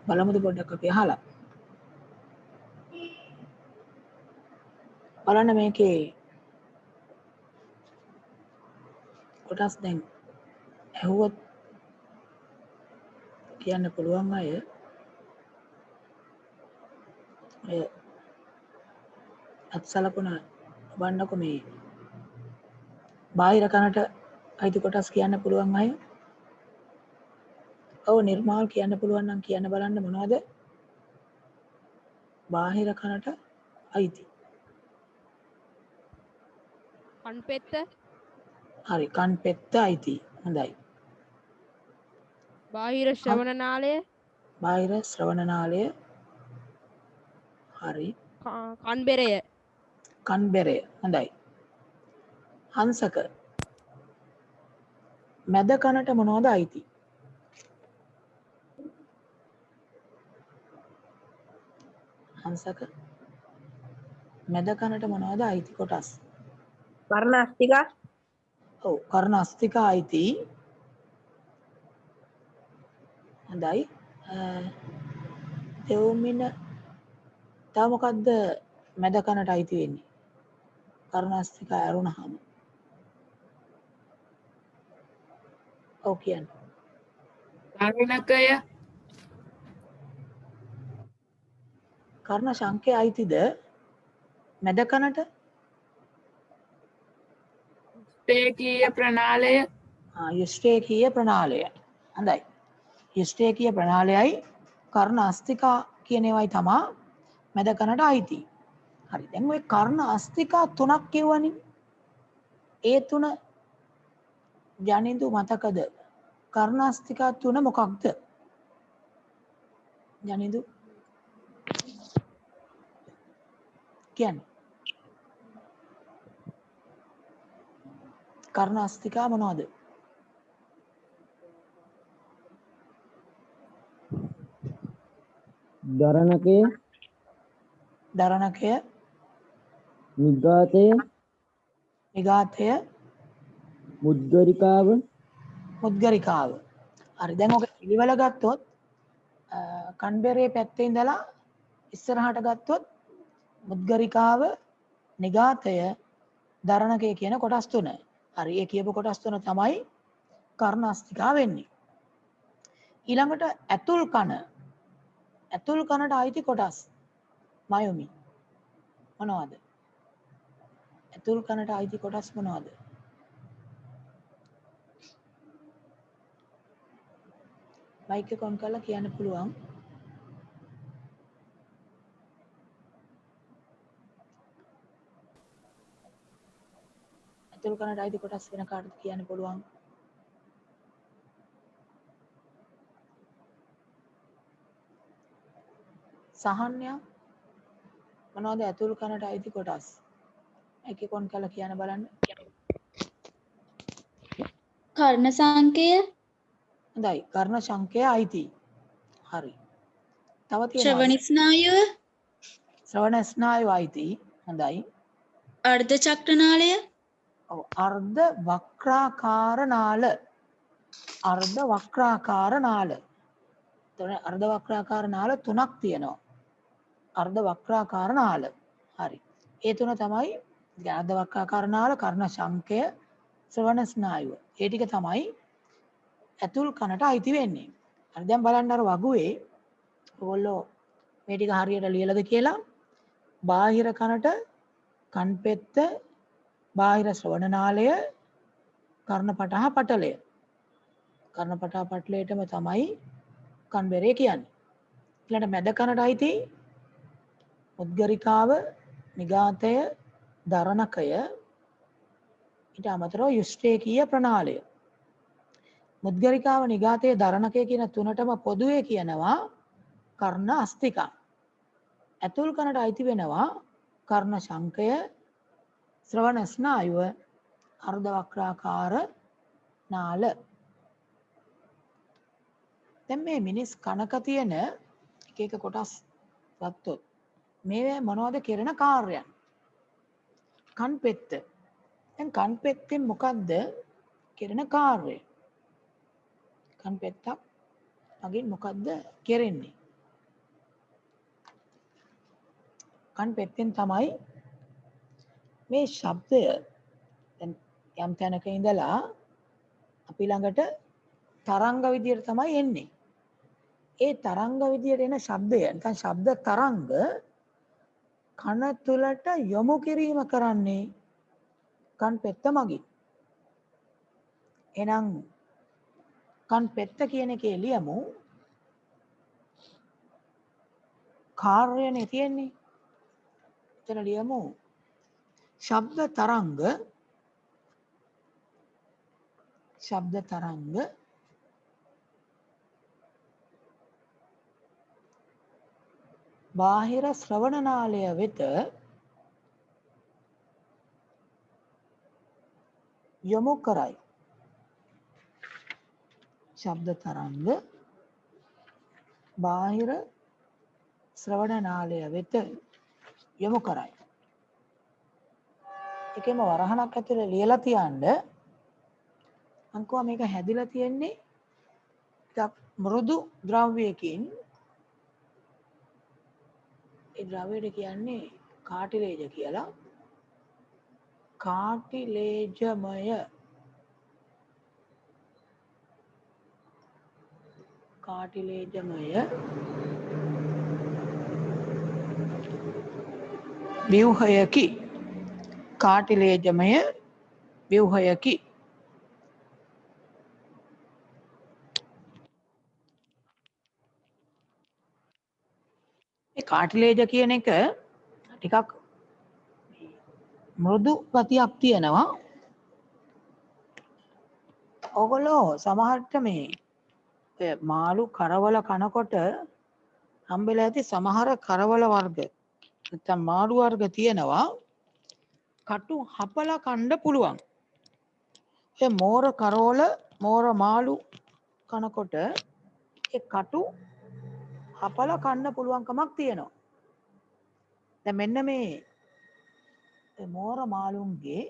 බලමුද පොඩ්ඩක් අපි අහලා. බලන්න මේකේ කොටස් දැන් ඇහුවොත් කියන්න පුළුවන් අය ඔය අත්සලකුණ බලන්නකො මේ බාහිර කනට අයිති කොටස් කියන්න පුළුවන් අය. ඔව් නිර්මාල් කියන්න පුළුවන් නම් කියන්න බලන්න මොනවද බාහිර කනට අයිති? කන් පෙත්ත. හරි කන් පෙත්ත අයිති. හොඳයි. බාහිර ශ්‍රවණ නාලය. බාහිර ශ්‍රවණ නාලය. හරි. කන් බෙරය. කන් බෙරය. හොඳයි. හංසක මැද කනට මොනවද අයිති? හංසක මැද කනට මොනවද අයිති කොටස්? කර්ණ අස්තිකා. ඔව් කර්ණ අස්තිකා අයිති. හොඳයි. දෙව්මින තව මොකද්ද මැද කනට අයිති වෙන්නේ? කර්ණ අස්තිකා ඇරුණාම. ඔව් කියන්න. කර්ණකය. කර්ණ ශංකය අයිතිද මැද කනට? ඉෂ්ඨේකීය ප්‍රණාලය. ඉෂ්ඨේකීය ප්‍රණාලය. හොඳයි. ඉෂ්ඨේකීය ප්‍රණාලයයි කර්ණ අස්තිකා කියන ඒවායි තමා මැද කනට අයිති. හරි. දැන් ওই කර්ණ අස්තිකා තුනක් කියවනේ. ඒ තුන ජනින්දු මතකද? කර්ණ අස්තිකා තුන මොකක්ද? ජනින්දු කියන්න. කර්ණ අස්තිකා මොනවද? දරණකය, දරණකය, නිග්ඝාතය, නිගාතය, මුද්ගරිකාව, මුද්ගරිකාව. හරි. දැන් ඔක පිළිවෙල ගත්තොත් කන්බෙරේ පැත්තේ ඉඳලා ඉස්සරහට ගත්තොත් මුද්ගරිකාව, නිගාතය, දරණකය කියන කොටස් තුන. හරි. ඒ කියපු කොටස් තුන තමයි කර්ණ අස්තිකා වෙන්නේ. ඊළඟට ඇතුල් කන. ඇතුල් කනට අයිති කොටස් මයුමි මොනවද? ඇතුල් කනට අයිති කොටස් මොනවද? මයික් එක ඔන් කරලා කියන්න පුළුවන්. ඇතුල් කරන්නට අයිති කොටස් වෙන කාටද කියන්න පුළුවන්. සහන්යක් මොනවද ඇතුල් කරන්නට අයිති කොටස්? මයික් එක ඔන් කරලා කියන්න බලන්න. කර්ණ සංකය, හොඳයි. කර්ණ සංකය අයිති. හරි. තව තියෙනවා. ශ්‍රවණ ස්නායුව, ශ්‍රවණ ස්නායුව අයිති. හොඳයි. අර්ධ චක්‍රනාලය, ඔව්. අර්ධ වක්‍රාකාර නාල. අර්ධ වක්‍රාකාර නාල. එතකොට අර්ධ වක්‍රාකාර නාල තුනක් තියෙනවා. අර්ධ වක්‍රාකාර නාල. හරි. ඒ තුන තමයි අර්ධ වක්‍රාකාර නාල, කර්ණ සංකය, ශ්‍රවණ ස්නායුව. ඒ ටික තමයි ඇතුල් කනට අයිති වෙන්නේ. හරි. දැන් බලන්න අර වගුවේ ඔයගොල්ලෝ මේ ටික හරියට ලියලාද කියලා. බාහිර කනට කන් පෙත්ත, බාහිර ශ්‍රවණ නාලය, කර්ණපටහ පටලය. කර්ණපටහ පටලයටම තමයි කන් බෙරේ කියන්නේ. ඊළඟට මැද කනට අයිති උද්ගරිකාව, නිගාතය, දරණකය, ඊට අමතරව යුෂ්ඨේකීය ප්‍රනාලය. මුද්ගරිකාව, නිගාතය, දරණකය කියන තුනටම පොදුවේ කියනවා කර්ණ අස්තිකා. ඇතුල් කනට අයිති වෙනවා කර්ණ සංකය, ශ්‍රවණ ස්නායුව, අර්ධ වක්‍රාකාර නාල. දැන් මේ මිනිස් කනක තියෙන එක එක කොටස් ගත්තොත් මේ මොනවද කෙරෙන කාර්යයන්? කන් පෙත්ත. දැන් කන් පෙත්තෙන් මොකද්ද කෙරෙන කාර්යය? කන් පෙත්තක් මගින් මොකද්ද කෙරෙන්නේ? කන් පෙත්තෙන් තමයි මේ ශබ්දය දැන් යම් තැනක ඉඳලා අපි ළඟට තරංග විදියට තමයි එන්නේ. ඒ තරංග විදියට එන ශබ්දය නිකන් ශබ්ද තරංග කන තුලට යොමු කිරීම කරන්නේ කන් පෙත්ත මගින්. එහෙනම් කන් පෙත්ත කියන එකේ ලියමු කාර්යනේ තියෙන්නේ. එතන ලියමු ශබ්ද තරංග, ශබ්ද තරංග බාහිර ශ්‍රවණ නාලය වෙත යොමු කරයි. ශබ්ද තරංග බාහිර ශ්‍රවණ නාලය වෙත යොමු කරයි. එකම වරහණක් ඇතුලේ ලියලා තියන්න අංකුවා මේක හැදිලා තියෙන්නේ ටිකක් මෘදු ද්‍රව්‍යයකින්. ඒ ද්‍රව්‍යයට කියන්නේ කාටිලේජ කියලා. කාටිලේජමය, කාටිලේජමය ව්‍යුහයකි. කාටිලේජමය ව්‍යුහයකි. මේ කාටිලේජ කියන එක ටිකක් මෘදු ගතියක් තියෙනවා. ඕගොල්ලෝ සමහරට මේ මාළු කරවල කනකොට හම්බෙලා ඇති සමහර කරවල වර්ග නැත්නම් මාළු වර්ග තියෙනවා කටු හපලා කන්න පුළුවන්. ඒ මෝර කරවල, මෝර මාළු කනකොට ඒ කටු හපලා කන්න පුළුවන්කමක් තියෙනවා. දැන් මෙන්න මේ මෝර මාළුන්ගේ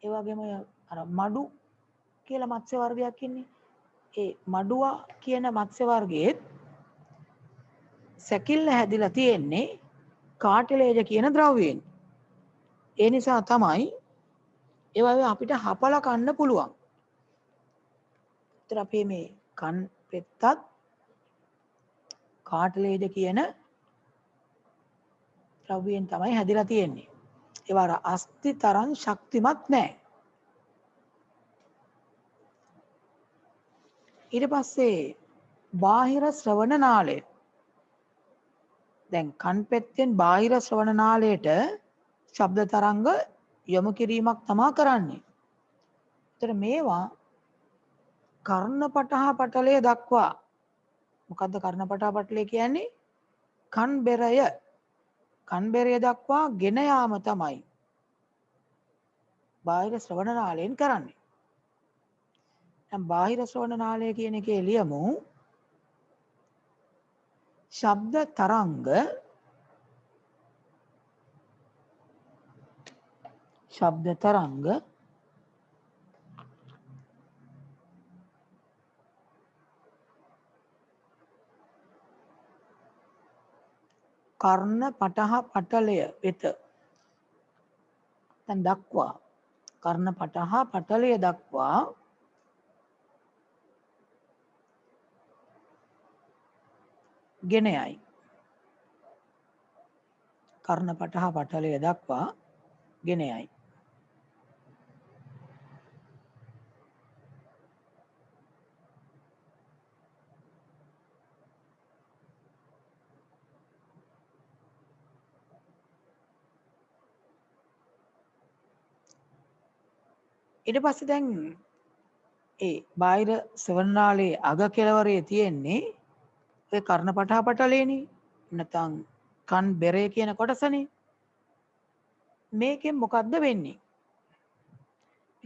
ඒ වගේම අර මඩු කියලා මත්ස්‍ය වර්ගයක් ඉන්නේ. ඒ මඩුවා කියන මත්ස්‍ය වර්ගයේ සැකිල්ල හැදිලා තියෙන්නේ කාටිලේජ කියන ද්‍රව්‍යයෙන්. ඒ නිසා තමයි ඒ වගේ අපිට හපලා කන්න පුළුවන්. ඒතර අපි මේ කන් පෙත්තත් කාටිලේජ කියන ද්‍රව්‍යයෙන් තමයි හැදිලා තියෙන්නේ. ඒවා අස්ථි තරම් ශක්තිමත් නැහැ. ඊට පස්සේ බාහිර ශ්‍රවණ නාලය. දැන් කන් පෙත්තෙන් බාහිර ශ්‍රවණ නාලයට ශබ්ද තරංග යොමු කිරීමක් තමා කරන්නේ. ඒතර මේවා කර්ණපටහ පටලය දක්වා. මොකද්ද කර්ණපටහ පටලය කියන්නේ? කන් බෙරය. කන් බෙරය දක්වා ගෙන යාම තමයි බාහිර ශ්‍රවණ නාලයෙන් කරන්නේ. දැන් බාහිර ශ්‍රවණ නාලය කියන එකේ ලියමු ශබ්ද තරංග කර්ණපටහ පටලය වෙත දැන් දක්වා කර්ණපටහ පටලය දක්වා ගෙන යයි. කර්ණපටහ පටලය දක්වා ගෙන යයි. ඊට පස්සේ දැන් ඒ බාහිර ශ්‍රවණ නාලයේ අග කෙළවරේ තියෙන්නේ ඔය කර්ණපටහ පටලයනේ. නැත්නම් කන් බෙරේ කියන කොටසනේ. මේකෙන් මොකද්ද වෙන්නේ?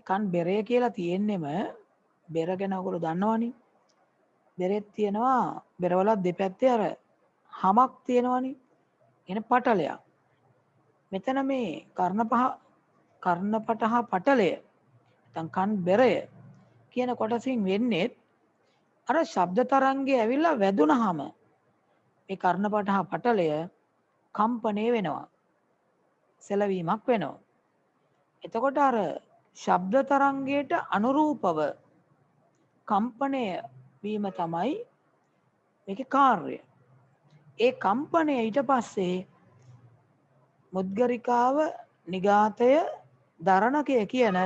කන් බෙරේ කියලා තියෙන්නෙම බෙර ගැන ඔයගොල්ලෝ දන්නවනේ. බෙරෙත් තියෙනවා බෙරවලත් දෙපැත්තේ අර හමක් තියෙනවනේ. එන පටලයක්. මෙතන මේ කර්ණපටහ පටලය නැත්නම් කන් බෙරය කියන කොටසින් වෙන්නේ අර ශබ්ද තරංගය ඇවිල්ලා වැදුනහම මේ කර්ණපටහ පටලය කම්පණය වෙනවා. සෙලවීමක් වෙනවා. එතකොට අර ශබ්ද තරංගයට අනුරූපව කම්පණය වීම තමයි මේකේ කාර්යය. ඒ කම්පණය ඊට පස්සේ මුද්ගරිකාව, නිගාතය, දරණකය කියන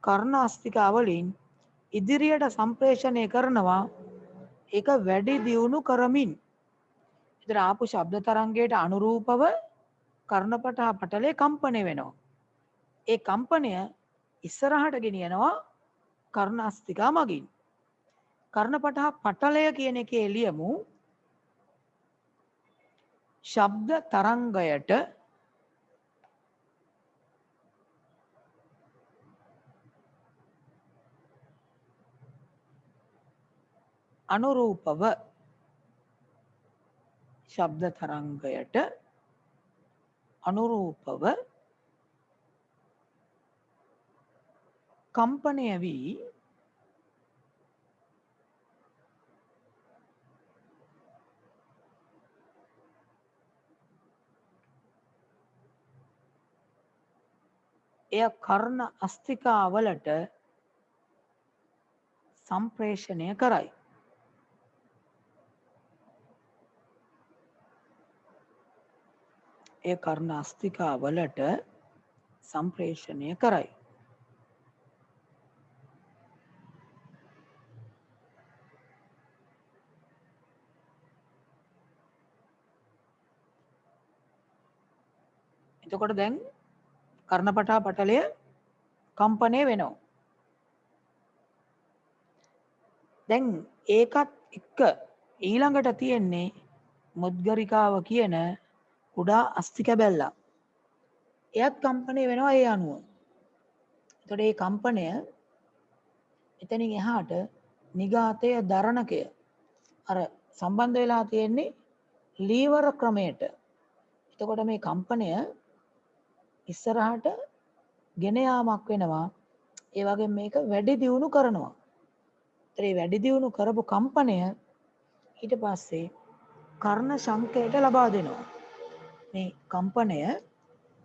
කර්ණ අස්තිකා වලින් ඉදිරියට සම්ප්‍රේෂණය කරනවා. ඒක වැඩි දියුණු කරමින්. ඉතින් ආපු ශබ්ද තරංගයට අනුරූපව කර්ණපටහ පටලේ කම්පණය වෙනවා. ඒ කම්පනය ඉස්සරහට ගෙනියනවා කර්ණ අස්තිකා මගින්. කර්ණපටහ පටලය කියන එකේ ලියමු ශබ්ද තරංගයට අනුරූපව ශබ්ද තරංගයට අනුරූපව කම්පණය වී එය කර්ණ අස්තිකාවලට සම්ප්‍රේෂණය කරයි. එය කර්ණ අස්තිකාවලට සම්ප්‍රේෂණය කරයි. එතකොට දැන් කර්ණපටහ පටලය කම්පණය වෙනවා. දැන් ඒකත් එක්ක ඊළඟට තියෙන්නේ මුද්ගරිකාව කියන කුඩා අස්ථි කැබැල්ලක්. එයත් කම්පණය වෙනවා ඒ අනුව. එතකොට මේ කම්පණය එතනින් එහාට නිගාතය, දරණකය අර සම්බන්ධ වෙලා තියෙන්නේ ලීවර ක්‍රමයට. එතකොට මේ කම්පණය ඉස්සරහට ගෙන යාමක් වෙනවා. ඒ වගේම මේක වැඩි දියුණු කරනවා. ඒ වැඩි දියුණු කරපු කම්පණය ඊට පස්සේ කර්ණ ශංකයට ලබා දෙනවා. මේ කම්පණය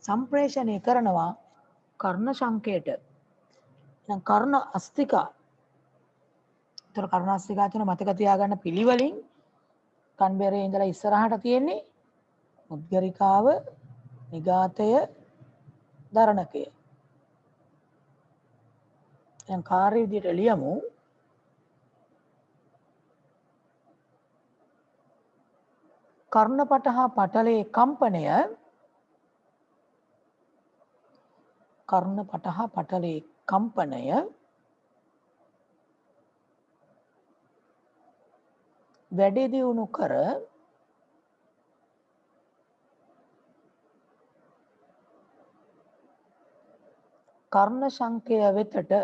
සම්ප්‍රේෂණය කරනවා කර්ණ ශංකයට. දැන් කර්ණ අස්තිකා. ඒතර කර්ණ අස්තිකා කියන මතක තියාගන්න පිළිවෙලින් කන්බෙරේ ඉඳලා ඉස්සරහට තියෙන්නේ මුද්ගරිකාව, නිගාතය, දරණකය. දැන් කාර්ය විදිහට ලියමු කර්ණපට හා පටලයේ කම්පනය කර්ණපට හා පටලයේ කම්පනය වැඩි දියුණු කර කර්ණ ශංකය වෙතට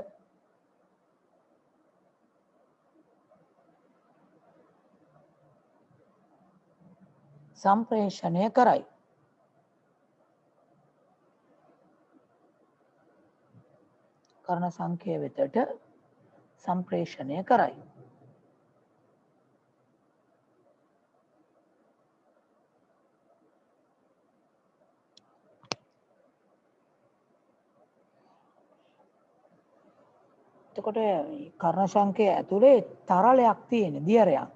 සම්ප්‍රේෂණය කරයි. කර්ණ සංඛ්‍ය වෙතට සම්ප්‍රේෂණය කරයි. එතකොට කර්ණ සංඛ්‍ය ඇතුලේ තරලයක් තියෙන දියරයක්.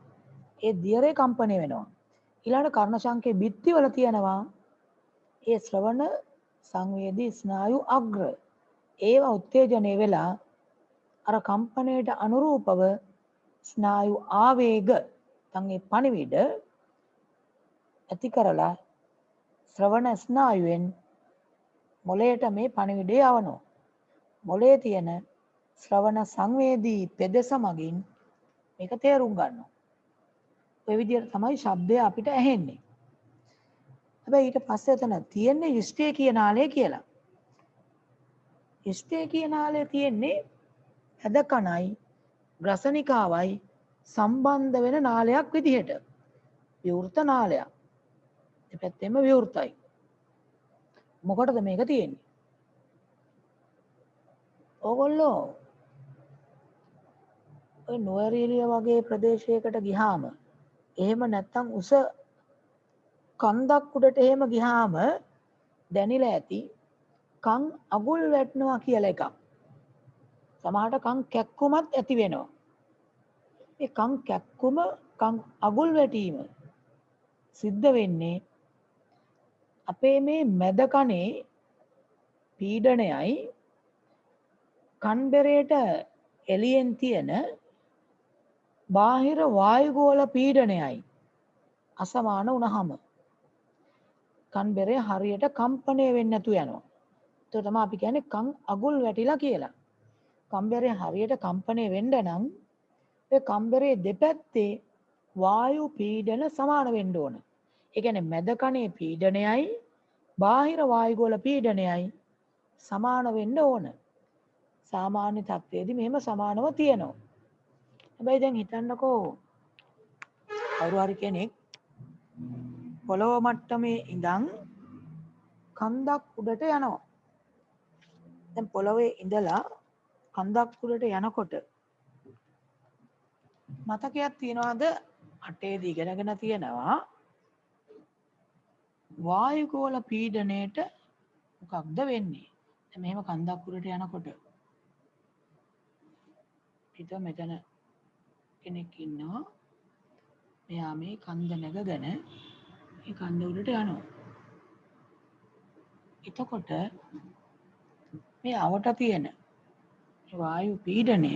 ඒ දියරේ කම්පණය වෙනවා. ඊළඟ කර්ණ සංඛ්‍ය බිත්තිවල තියෙනවා ඒ ශ්‍රවණ සංවේදී ස්නායු අග්‍ර. ඒවා උත්තේජනය වෙලා අර කම්පණයට අනුරූපව ස්නායු ආවේග තංගේ පණිවිඩ ඇති කරලා ශ්‍රවණ ස්නායුවෙන් මොළයට මේ පණිවිඩය යවනවා. මොළයේ තියෙන ශ්‍රවණ සංවේදී පෙදෙස මගින් මේක තේරුම් ගන්නවා. ඔය විදිහට තමයි ශබ්දය අපිට ඇහෙන්නේ. හැබැයි ඊට පස්සේ එතන තියෙන්නේ යෂ්ඨේ නාලය කියලා. යෂ්ඨේ නාලය තියෙන්නේ ඇද කණයි ග්‍රසනිකාවයි සම්බන්ධ වෙන නාලයක් විදිහට. විවෘත නාලයක්. දෙපැත්තෙම විවෘතයි. මොකටද මේක තියෙන්නේ? ඕගොල්ලෝ ඔය නුවරඑළිය වගේ ප්‍රදේශයකට ගියාම එහෙම නැත්තම් උස කන්දක් උඩට එහෙම ගියාම දැනිලා ඇති කන් අගුල් වැටෙනවා කියලා එකක්. සමහරට කන් කැක්කුමත් ඇති වෙනවා. ඒ කන් කැක්කුම කන් අගුල් වැටීම සිද්ධ වෙන්නේ අපේ මේ මැද කනේ පීඩනයයි කන්බෙරේට එළියෙන් තියෙන බාහිර වායුගෝල පීඩනයයි අසමාන වුණාම කන්බෙරේ හරියට කම්පණය වෙන්නේ නැතු යනවා. ඒක තමයි අපි කියන්නේ කන් අගුල් වැටිලා කියලා. කම්බරේ හරියට කම්පණය වෙන්න නම් ඒ කම්බරේ දෙපැත්තේ වායු පීඩන සමාන වෙන්න ඕන. ඒ කියන්නේ මැද කනේ පීඩනයයි බාහිර වායුගෝල පීඩනයයි සමාන වෙන්න ඕන. සාමාන්‍ය තත්ත්වයේදී මෙහෙම සමානව තියෙනවා. හැබැයි දැන් හිතන්නකෝ කවුරු හරි කෙනෙක් පොළොව මට්ටමේ ඉඳන් කන්දක් උඩට යනවා. දැන් පොළොවේ ඉඳලා කන්දක් උඩට යනකොට මතකයක් තියනවාද? අටේදී ඉගෙනගෙන තියෙනවා වායුගෝල පීඩනයට මොකක්ද වෙන්නේ? දැන් මෙහෙම කන්දක් උඩට යනකොට පිට මෙතන කෙනෙක් ඉන්නවා. මෙයා මේ කන්ද නැගගෙන මේ කන්ද උඩට යනවා. එතකොට මේ අවට තියෙන වායු පීඩනය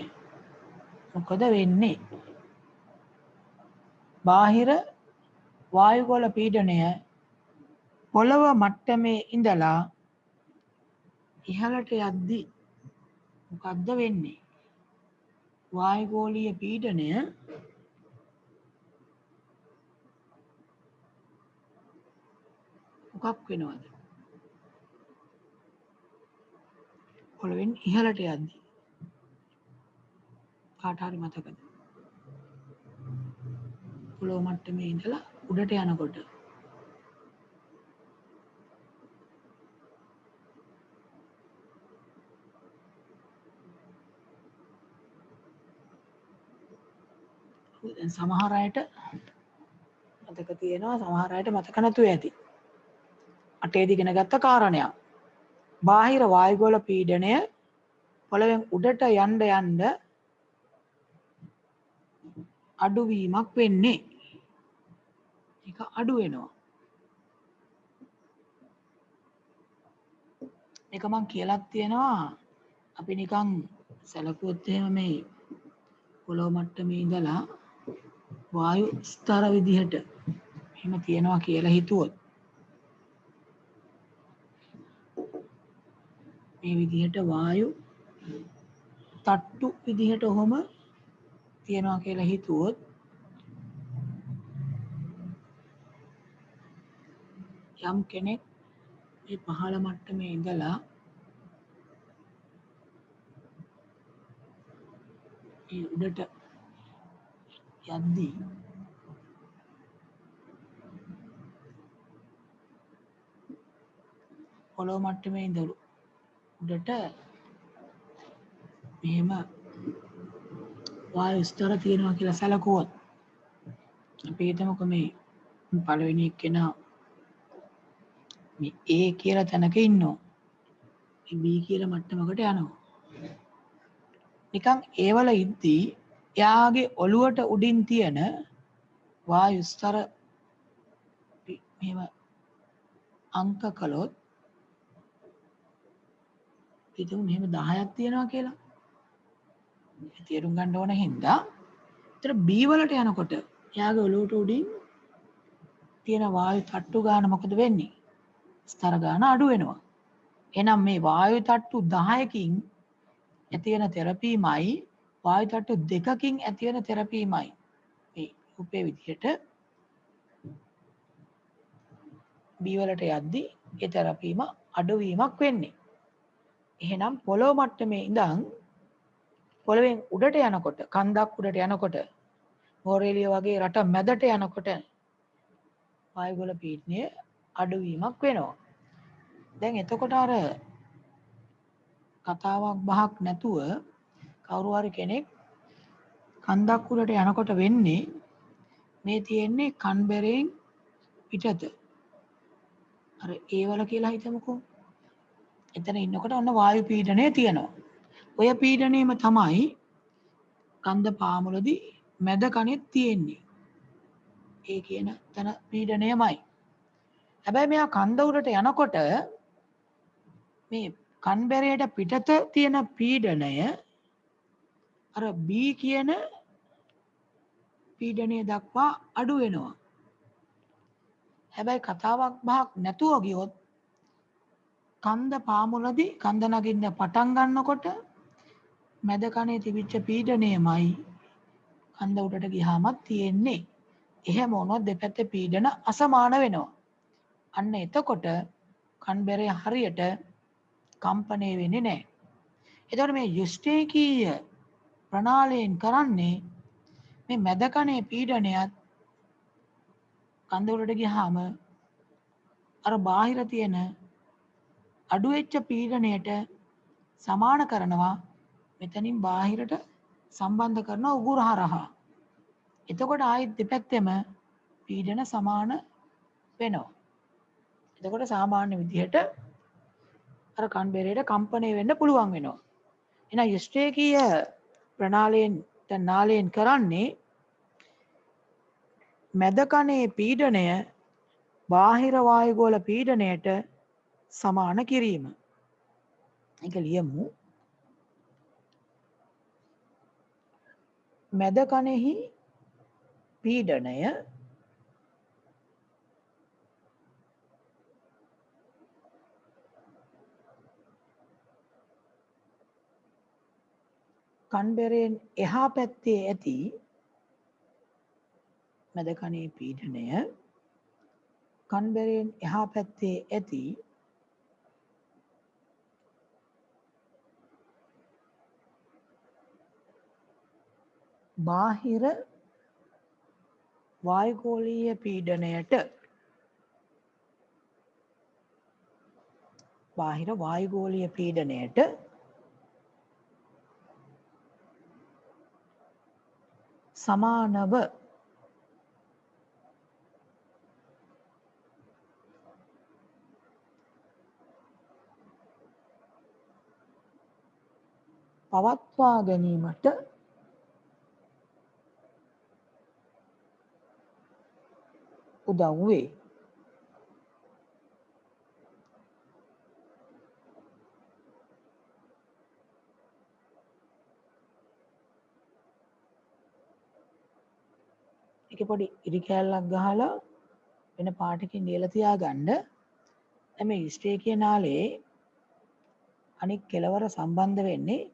මොකද වෙන්නේ? බාහිර වායුගෝල පීඩනය පොළව මට්ටමේ ඉඳලා ඉහළට යද්දී මොකද්ද වෙන්නේ? වායුගෝලීය පීඩනය මොකක් වෙනවද? පොළවෙන් ඉහළට යද්දී කාට හරි මතකද? පොළොව මට්ටමේ ඉඳලා උඩට යනකොට සමහර අයට මතක තියෙනවා, සමහර අයට මතක නැතුව ඇති. අටේදී ඉගෙන ගත්ත කාරණයක්. බාහිර වායුගෝල පීඩනය පොළවෙන් උඩට යන්න යන්න අඩුවීමක් වෙන්නේ. ඒක අඩු වෙනවා. මේක මම කියලාත් තියෙනවා. අපි නිකන් සැලකුවොත් එහෙම මේ පොළොව මට්ටමේ ඉඳලා වායු ස්තර විදිහට එහෙම තියනවා කියලා හිතුවොත් මේ විදිහට වායු තට්ටු විදිහට ඔහොම තියනවා කියලා හිතුවොත් යම් කෙනෙක් මේ පහළ මට්ටමේ ඉඳලා මේ උඩට යද්දී පොළොව මට්ටමේ ඉඳලා උඩට මෙහෙම වායු ස්තර තියෙනවා කියලා සැලකුවොත් අපි හිතමුකෝ මේ පළවෙනි එක්කෙනා මේ A කියලා තැනක ඉන්නවා. මේ B කියලා මට්ටමකට යනවා. නිකන් ඒ වල ඉද්දී එයාගේ ඔළුවට උඩින් තියෙන වායු ස්තර මෙහෙම අංක කළොත් හිතමු මෙහෙම 10ක් තියෙනවා කියලා. තේරුම් ගන්න ඕන හින්දා ඒතර B වලට යනකොට එයාගේ ඔළුවට උඩින් තියෙන වායු තට්ටු ගාන මොකද වෙන්නේ? ස්තර ගාන අඩු වෙනවා. එහෙනම් මේ වායු තට්ටු 10කින් ඇති වෙන තෙරපීමයි වායු තට්ටු 2කින් ඇති වෙන තෙරපීමයි මේ රූපේ විදිහට B වලට යද්දී ඒ තෙරපීම අඩුවීමක් වෙන්නේ. එහෙනම් පොළොව මට්ටමේ ඉඳන් පොළවෙන් උඩට යනකොට කන්දක් උඩට යනකොට මෝරේලිය වගේ රට මැදට යනකොට වායුගොල පීඩනය අඩුවීමක් වෙනවා. දැන් එතකොට අර කතාවක් බහක් නැතුව කවුරු හරි කෙනෙක් කන්දක් උඩට යනකොට වෙන්නේ මේ තියෙන්නේ කන්බෙරෙන් පිටත. අර ඒවල කියලා හිතමුකෝ. එතන ඉන්නකොට ඔන්න වායු පීඩනය තියෙනවා. ඔය පීඩනයම තමයි කන්ද පාමුලදී මැද කණෙත් තියෙන්නේ. ඒ කියන තන පීඩනයමයි. හැබැයි මෙයා කන්ද උඩට යනකොට මේ කන්බෙරේට පිටත තියෙන පීඩනය අර B කියන පීඩනය දක්වා අඩු වෙනවා. හැබැයි කතාවක් බහක් නැතුව ගියොත් කන්ද පාමුලදී කන්ද නගින්න පටන් ගන්නකොට මැද කනේ තිබිච්ච පීඩනයමයි කන්ද උඩට ගියාමත් තියෙන්නේ. එහෙම වුණොත් දෙපැත්තේ පීඩන අසමාන වෙනවා. අන්න එතකොට කන්බෙරේ හරියට කම්පණය වෙන්නේ නැහැ. එතකොට මේ යුස්ටේකීය ප්‍රණාලයෙන් කරන්නේ මේ මැද කනේ පීඩනයත් කන්ද උඩට ගියාම අර බාහිර තියෙන අඩු වෙච්ච පීඩනයට සමාන කරනවා මෙතනින් බාහිරට සම්බන්ධ කරන උගුර හරහා. එතකොට ආයෙත් දෙපැත්තෙම පීඩන සමාන වෙනවා. එතකොට සාමාන්‍ය විදිහට අර කන්බෙරේට කම්පණය වෙන්න පුළුවන් වෙනවා. එහෙනම් යෂ්ටේකීය ප්‍රණාලයෙන් නාලයෙන් කරන්නේ මැද කනේ පීඩනය බාහිර වායුගෝල පීඩනයට සමාන කිරීම. ඒක ලියමු. මැද කනෙහි පීඩනය කන්බෙරෙන් එහා පැත්තේ ඇති මැද කනේ පීඩනය කන්බෙරෙන් එහා පැත්තේ ඇති බාහිර වායුගෝලීය පීඩනයට සමානව පවත්වා ගැනීමට උදව් වේ. ඒක පොඩි ඉරි කෑල්ලක් ගහලා වෙන පාටකින් ලියලා තියාගන්න. දැන් මේ ඉස්ටේකිය නාලයේ අනික් කෙළවර සම්බන්ධ වෙන්නේ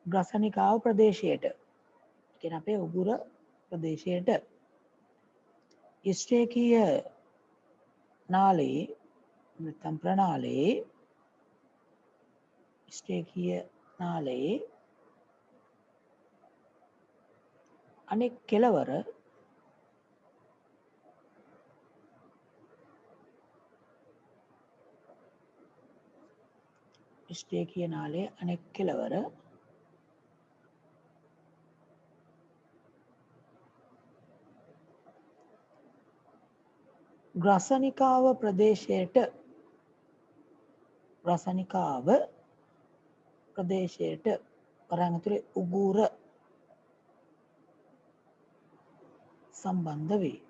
ග්‍රසනිකාව ප්‍රදේශයට. කියන්නේ අපේ උගුර ප්‍රදේශයට. ඉස්ටේකීය නාලයේ නැත්නම් ප්‍රනාලයේ ඉස්ටේකීය නාලයේ අනෙක් කෙළවර ඉස්ටේකීය නාලයේ අනෙක් කෙළවර ග්‍රසනිකාව ප්‍රදේශයට වරන් ඇතුලේ උගුර සම්බන්ධ වේ.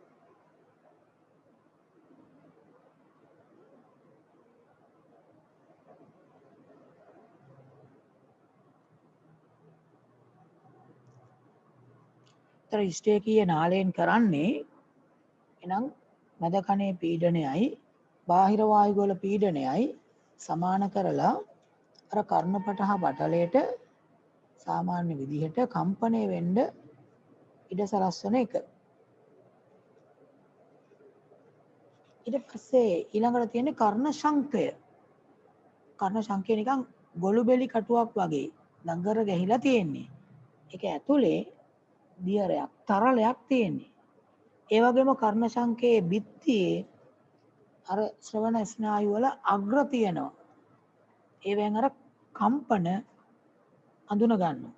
තර ඉස්ටේකීය නාලයෙන් කරන්නේ එනම් මැද කණේ පීඩනයයි බාහිර වායුගෝල පීඩනයයි සමාන කරලා අර කර්ණපට හා පටලයට සාමාන්‍ය විදිහට කම්පණය වෙන්න ඉඩ සලස්වන එක. ඊට පස්සේ ඊළඟට තියෙන්නේ කර්ණ ශංකය. කර්ණ ශංකය නිකන් ගොළු බෙලි කටුවක් වගේ ළඟර ගැහිලා තියෙන්නේ. ඒක ඇතුලේ දියරයක් තරලයක් තියෙන්නේ. ඒ වගේම කර්ණ ශංකයේ බිත්තියේ අර ශ්‍රවණ ස්නායු වල අග්‍ර තියෙනවා. ඒවෙන් අර කම්පන අඳුන ගන්නවා.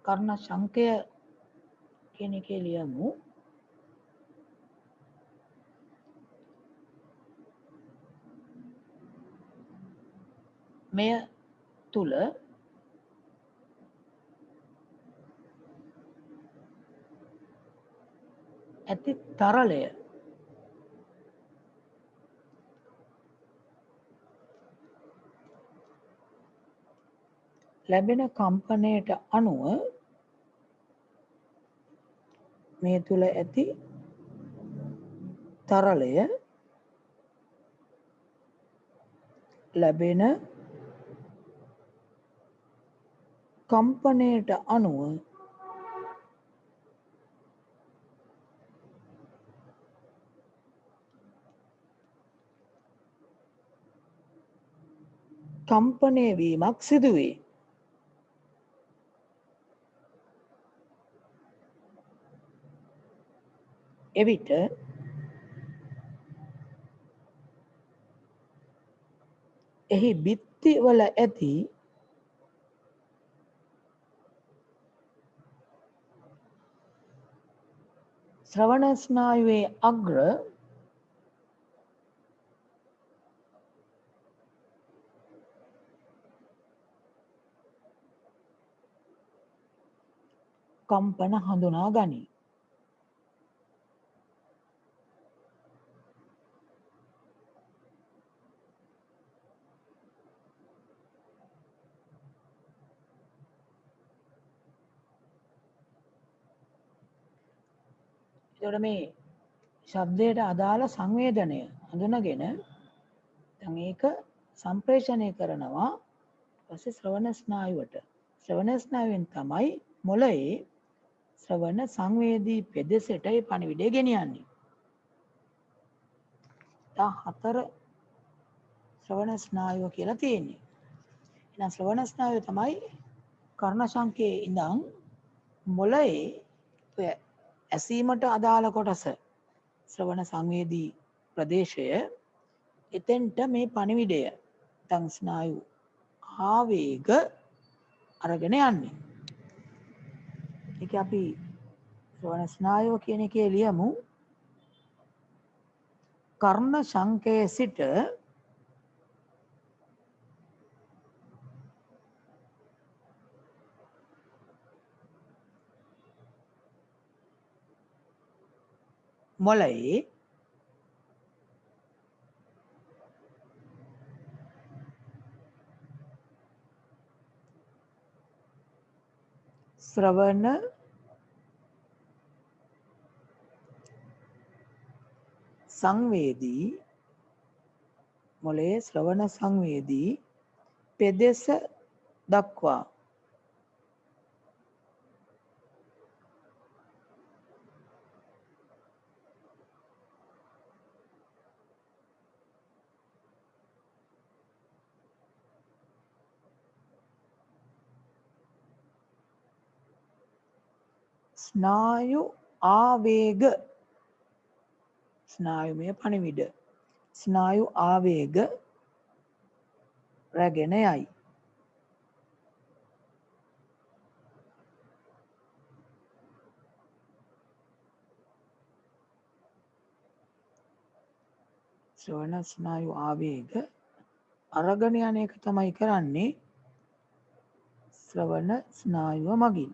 කර්ණ ශංකය කියන එකේ ලියමු මෙය තුල ඇති තරලය ලැබෙන කම්පනයට අනුව මේ තුල ඇති තරලය ලැබෙන කම්පනයට අනුව කම්පනය වීමක් සිදුවේ. එවිට එහි බිත්ති වල ඇති ශ්‍රවණ ස්නායුවේ අග්‍ර කම්පන හඳුනා ගනී. එතකොට මේ ශබ්දයට අදාළ සංවේදනය හඳුනගෙන දැන් ඒක සම්ප්‍රේෂණය කරනවා ඊපස්සේ ශ්‍රවණ ස්නායුවට. ශ්‍රවණ ස්නායුවෙන් තමයි මොළයේ ශ්‍රවණ සංවේදී පෙදෙසට ඒ පණිවිඩය ගෙනියන්නේ. තා 4 ශ්‍රවණ ස්නායුව කියලා තියෙන්නේ. එහෙනම් ශ්‍රවණ ස්නායුව තමයි කර්ණ ශංකයේ ඉඳන් මොළයේ ඔය ඇසීමට අදාළ කොටස ශ්‍රවණ සංවේදී ප්‍රදේශය එතෙන්ට මේ පණිවිඩය තං ස්නායු ආවේග අරගෙන යන්නේ. ඒක අපි ශ්‍රවණ ස්නායුව කියන එකේ ලියමු කර්ණ ශංකයේ සිට මොළයේ ශ්‍රවණ සංවේදී මොලේ ශ්‍රවණ සංවේදී පෙදෙස දක්වා ස්නායු ආවේග ස්නායුමය පණිවිඩ ස්නායු ආවේග රැගෙන යයි. ශ්‍රවණ ස්නායු ආවේග අරගෙන යන එක තමයි කරන්නේ ශ්‍රවණ ස්නායුව මගින්.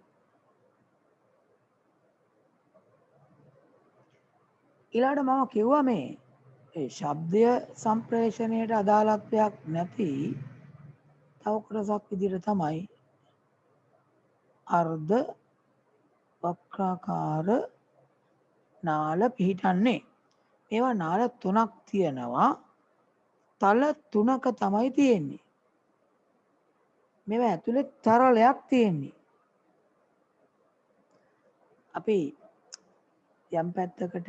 ඊළාට මම කිව්වා මේ ශබ්දය සම්ප්‍රේෂණයට අදාළත්වයක් නැති තව කොටසක් විදිහට තමයි අර්ධ වක්‍රාකාර නාල පිහිටන්නේ. මේවා නාල 3ක් තියෙනවා. තල 3ක තමයි තියෙන්නේ. මේවා ඇතුලේ තරලයක් තියෙන්නේ. අපි යම් පැත්තකට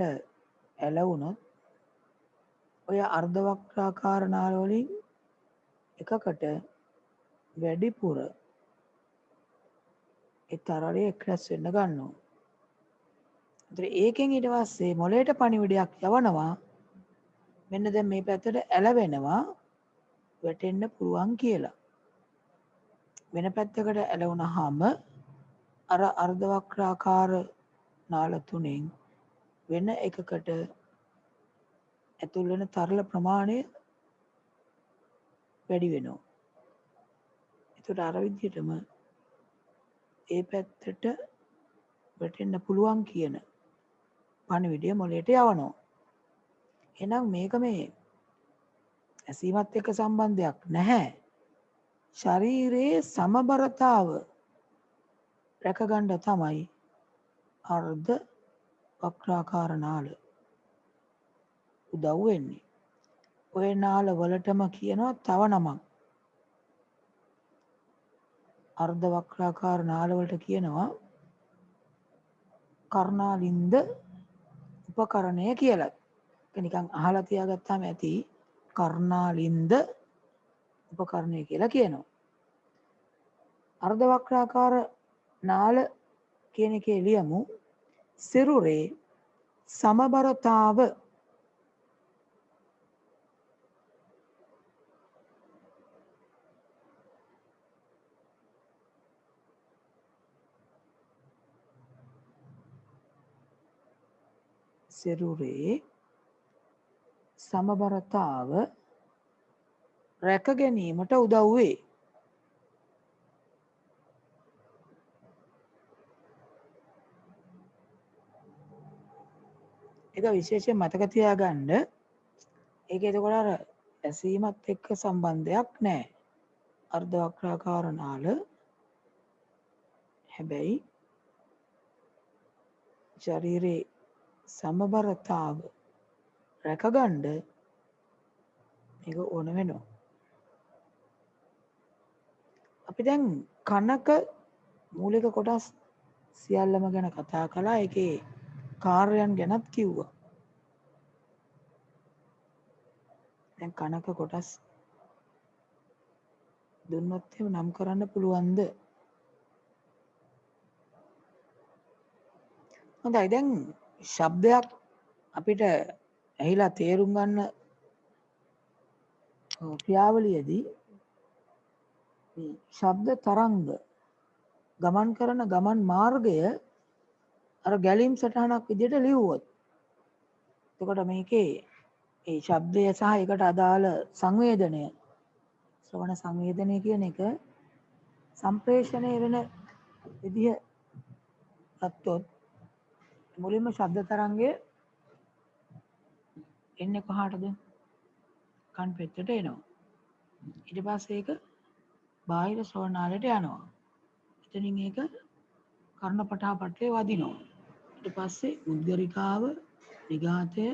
ඇලවුණොත් ඔය අර්ධ වක්‍රාකාර නාල වලින් එකකට වැඩිපුර ඒ තරලය එක්රැස් වෙන්න ගන්නවා. ඒතර ඒකෙන් ඊට පස්සේ මොළයට පණිවිඩයක් යවනවා. මෙන්න දැන් මේ පැත්තට ඇලවෙනවා වැටෙන්න පුළුවන් කියලා. වෙන පැත්තකට ඇලවුනහම අර අර්ධ වක්‍රාකාර නාල තුනෙන් වෙන එකකට ඇතුල් වෙන තරල ප්‍රමාණය වැඩි වෙනවා. ඒකට අර විදිහටම ඒ පැත්තට වැටෙන්න පුළුවන් කියන පණිවිඩය මොළයට යවනවා. එහෙනම් මේක මේ ඇසීමත් එක්ක සම්බන්ධයක් නැහැ. ශරීරයේ සමබරතාව රැකගන්න තමයි අර්ධ වක්‍රාකාර නාල උදව් වෙන්නේ. ඔය නාල වලටම කියනවා තව නමක්. අර්ධ වක්‍රාකාර නාල වලට කියනවා කර්ණාලින්ද උපකරණය කියලා. ඒක නිකන් අහලා තියාගත්තාම ඇති කර්ණාලින්ද උපකරණය කියලා කියනවා. අර්ධ වක්‍රාකාර නාල කියන එකේ ලියමු සිරුරේ සමබරතාව සිරුරේ සමබරතාව රැක ගැනීමට උදව් වේ. ඒක විශේෂයෙන් මතක තියාගන්න. ඒක එතකොට අර ඇසීමත් එක්ක සම්බන්ධයක් නැහැ. අර්ධ වක්‍රාකාර නාල හැබැයි ශරීරේ සමබරතාව රැකගන්න මේක ඕන වෙනවා. අපි දැන් කනක මූලික කොටස් සියල්ලම ගැන කතා කළා. ඒකේ කාර්යයන් ගැනත් කිව්වා. දැන් කනක කොටස් දුන්නොත් එහෙම නම් කරන්න පුළුවන්ද? හොඳයි. දැන් ශබ්දයක් අපිට ඇහිලා තේරුම් ගන්න ක්‍රියාවලියේදී මේ ශබ්ද තරංග ගමන් කරන ගමන් මාර්ගය අර ගැලීම් සටහනක් විදිහට ලිව්වොත් එතකොට මේකේ ඒ ශබ්දය සහ ඒකට අදාළ සංවේදනය ශ්‍රවණ සංවේදනය කියන එක සම්ප්‍රේෂණය වෙන විදිහ ගත්තොත් මුලින්ම ශබ්ද තරංගය එන්නේ කොහාටද? කන් පෙත්තට එනවා. ඊට පස්සේ ඒක බාහිර ශ්‍රවණාලයට යනවා. එතනින් ඒක කර්ණපටාපටේ වදිනවා. ඊට පස්සේ උද්ගරිකාව, නිගාතය,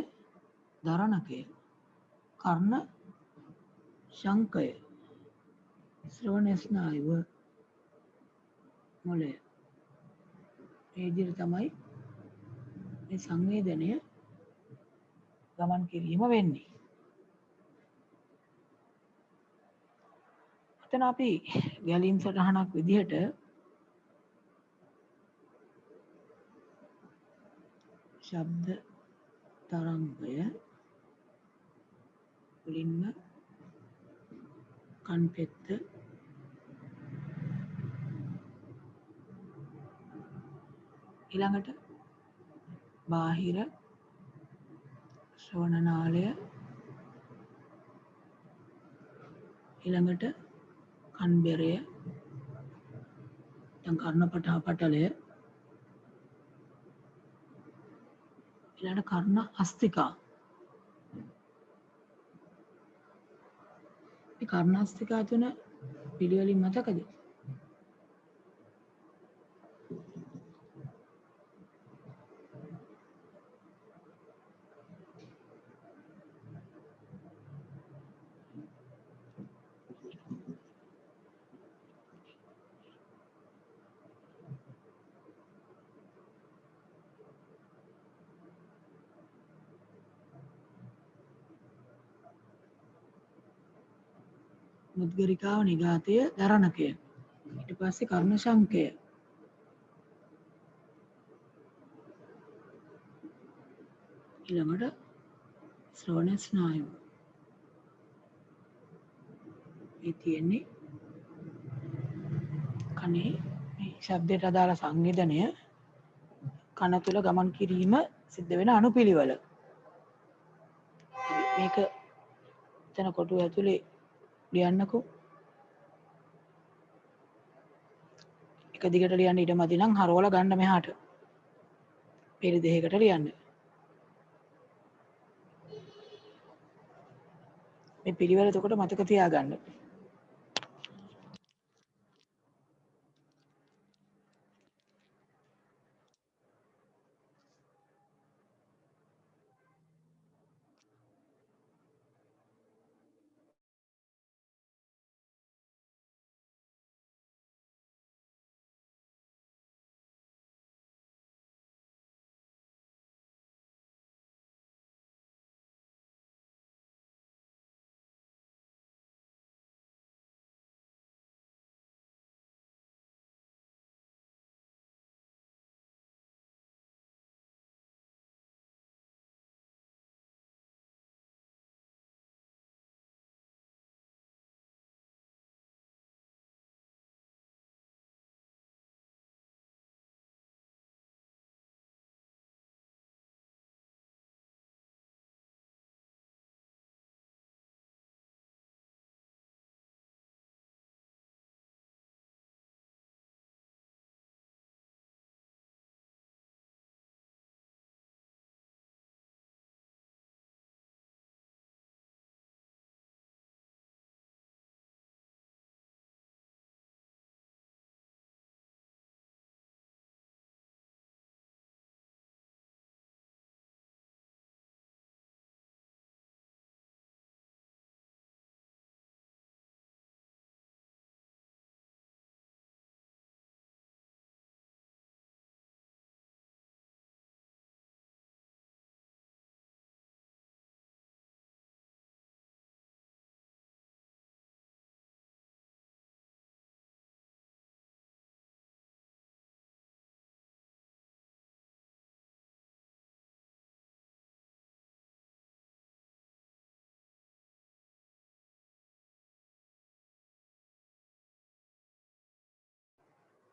දරණකය, කර්ණ ශංකය, ශ්‍රවණ ස්නායුව, මොළය. මේ විදිහට තමයි මේ සංවේදනය ගමන් කිරීම වෙන්නේ. එතන අපි ගැලීම් සටහනක් විදිහට ශබ්ද තරංගය මුලින්ම කන් පෙත්ත ඊළඟට බාහිර ශ්‍රවණ නාලය ඊළඟට කන් බෙරය දැන් කර්ණපටහ පටලය ඊළඟට කර්ණ අස්තිකා මේ කර්ණ අස්තිකා තුන පිළිවෙලින් මතකද? මුද්ගරිකාව නිඝාතය දරණකය ඊට පස්සේ කර්ණ ශංකය ඊළඟට ශ්‍රවණ ස්නායුව මේ තියෙන්නේ කනේ මේ ශබ්දයට අදාළ සංවේදනය කන තුල ගමන් කිරීම සිද්ධ වෙන අනුපිළිවෙල. මේක එතන කොටුව ඇතුලේ ලියන්නකෝ. එක දිගට ලියන්න ඉඩ මදි නම් හරවලා ගන්න මෙහාට. පෙළ දෙකකට ලියන්න. මේ පිළිවෙල එතකොට මතක තියාගන්න.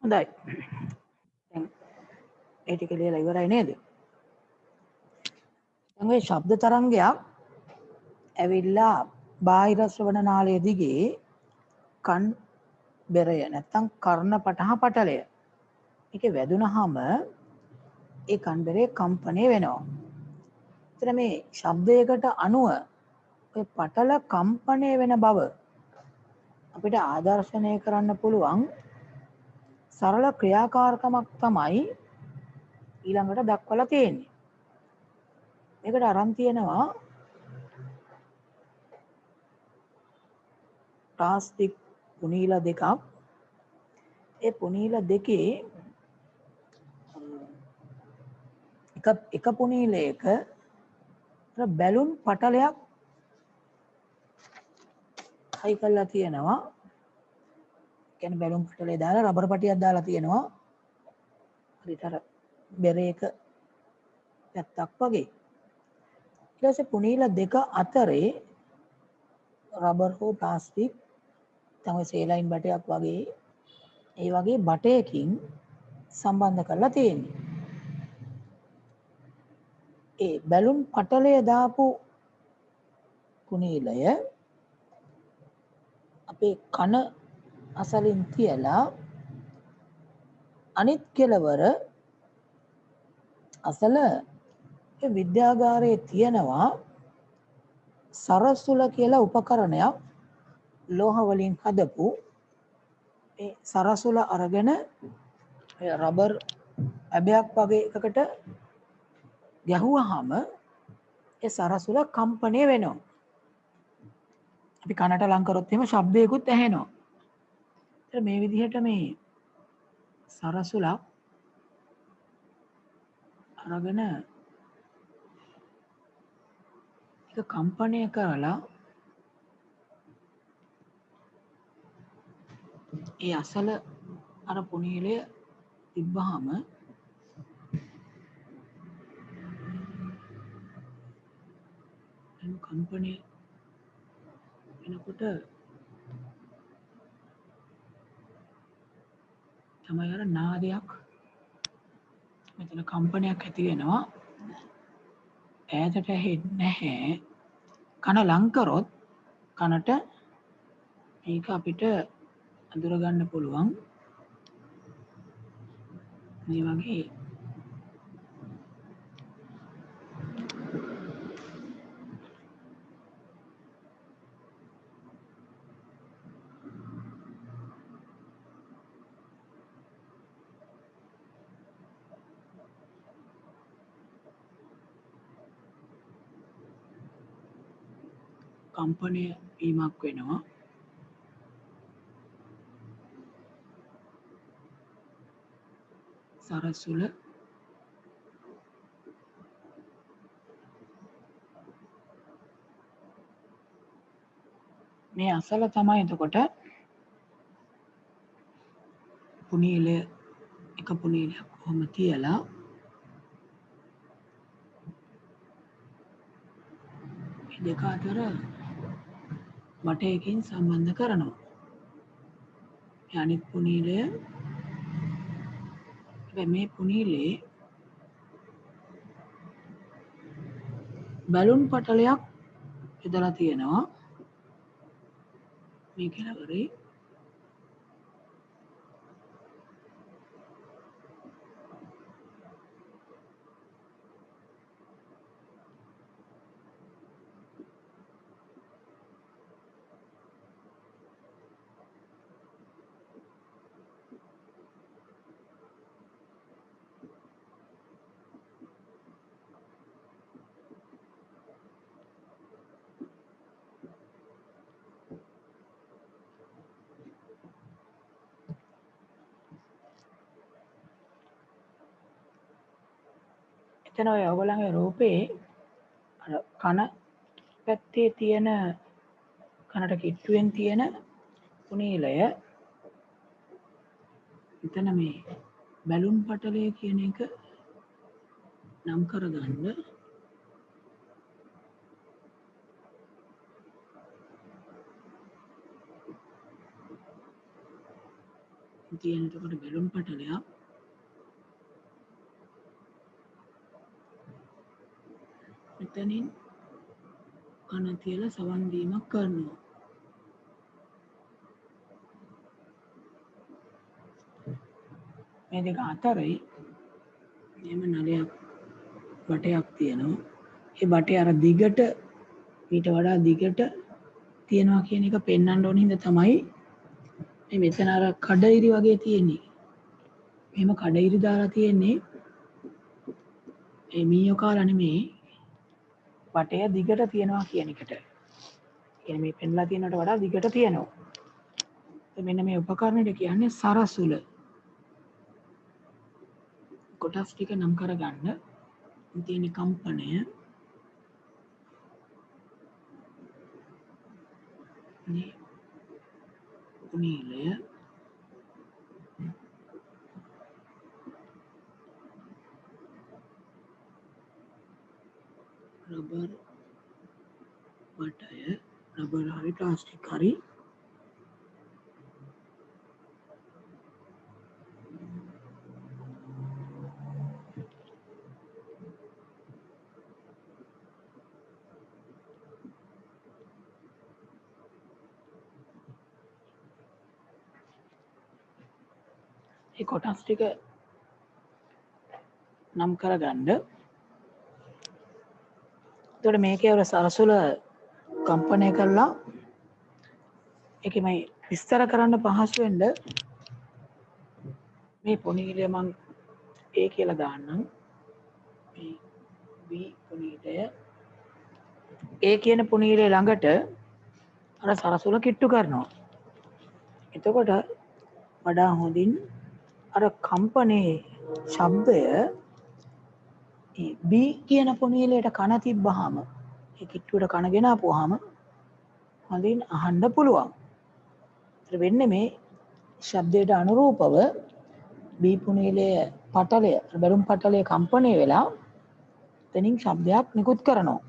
හොඳයි. දැන් ඒ ටික ලියලා ඉවරයි නේද? දැන් මේ ශබ්ද තරංගයක් ඇවිල්ලා බාහිර ශ්‍රවණ නාලය දිගේ කන් බෙරය නැත්තම් කර්ණපටහ පටලය. මේකේ වැදුනහම ඒ කන් බෙරේ කම්පණය වෙනවා. එතන මේ ශබ්දයකට අනුව ඔය පටල කම්පණය වෙන බව අපිට ආදර්ශනය කරන්න පුළුවන් සරල ක්‍රියාකාරකමක් තමයි ඊළඟට දක්වලා තියෙන්නේ. මේකට අරන් තියෙනවා ප්ලාස්ටික් පුනීල දෙකක්. ඒ පුනීල දෙකේ එක පුනීලයක බැලුන් පටලයක් හයි කරලා තියෙනවා. කියන්නේ බැලුන් පටලේ දාලා රබර් පටියක් දාලා තියෙනවා. හරියට අර බෙරේක පැත්තක් වගේ. ඊට පස්සේ පුනීල දෙක අතරේ රබර් හෝ ප්ලාස්ටික් තමයි සේලයින් බටයක් වගේ ඒ වගේ බටයකින් සම්බන්ධ කරලා තියෙන්නේ. ඒ බැලුන් පටලය දාපු පුනීලය අපේ කන අසලින් තියලා අනිත් කෙළවර අසල විද්‍යාගාරයේ තියෙනවා සරසුල කියලා උපකරණයක් ලෝහ වලින් හදපු. ඒ සරසුල අරගෙන රබර් ඇබයක් වගේ එකකට ගැහුවාම ඒ සරසුල කම්පණය වෙනවා. අපි කනට ලං කරොත් එහෙම ශබ්දයකුත් ඇහෙනවා. මේ විදිහට මේ සරසුලක් අරගෙන ඒක කම්පණය කරලා ඒ අසල අර පුනීලය තිබ්බහම කම්පණය වෙනකොට තමයි අර නාදයක් මෙතන කම්පනයක් ඇති වෙනවා. ඈතට ඇහෙන්නේ නැහැ. කන ලං කරොත් කනට මේක අපිට අඳුර ගන්න පුළුවන්. මේ වගේ කම්පනය වීමක් වෙනවා. සරසුල මේ අසල තමයි එතකොට පුනීලය එක පුනීලයක් කොහොම තියලා මේ දෙක අතර වටයකින් සම්බන්ධ කරනවා. අනිත් පුනීලය මේ පුනීලේ බැලුන් පටලයක් යොදලා තියෙනවා. මේ කෙළවරේ එතන ඔය ඔයගොල්ලන්ගේ රූපේ අර කන පැත්තේ තියෙන කනට කිට්ටුවෙන් තියෙන පුනීලය එතන මේ බැලුන් පටලය කියන එක නම් කරගන්න. තියෙන එතකොට බැලුන් පටලයක් මෙතනින් කන තියලා සවන් දීමක් කරනවා. මේ දෙක අතරේ එහෙම නලයක් බටයක් තියෙනවා. ඒ බටේ අර දිගට ඊට වඩා දිගට තියනවා කියන එක පෙන්වන්න ඕන හින්දා තමයි මේ මෙතන අර කඩිරි වගේ තියෙන්නේ. මෙහෙම කඩිරි දාලා තියෙන්නේ ඒ මීයෝ කාලා නෙමේ වටය දිගට තියනවා කියන එකට. කියන්නේ මේ පෙන්ලා තියෙනවට වඩා දිගට තියෙනවා. මෙන්න මේ උපකරණයට කියන්නේ සරසුල. කොටස් ටික නම් කරගන්න. තියෙන කම්පනය මේ පුනීලය රබර් බටය රබර් හරි ප්ලාස්ටික් හරි ඒ කොටස් ටික නම් කරගන්න. එතකොට මේකේ අර සරසුල කම්පණය කරලා ඒකෙමයි විස්තර කරන්න පහසු වෙන්න මේ පුනීලය මං A කියලා දාන්නම්. මේ B පුනීලය A කියන පුනීලය ළඟට අර සරසුල කිට්ටු කරනවා. එතකොට වඩා හොඳින් අර කම්පනයේ ශබ්දය B කියන පුනීලයට කන තිබ්බහම ඒ කිට්ටුවට කන ගෙනාපුවාම හොඳින් අහන්න පුළුවන්. ඒත් වෙන්නේ මේ ශබ්දයට අනුරූපව B පුනීලයේ පටලය බැලුම් පටලයේ කම්පණය වෙලා එතනින් ශබ්දයක් නිකුත් කරනවා.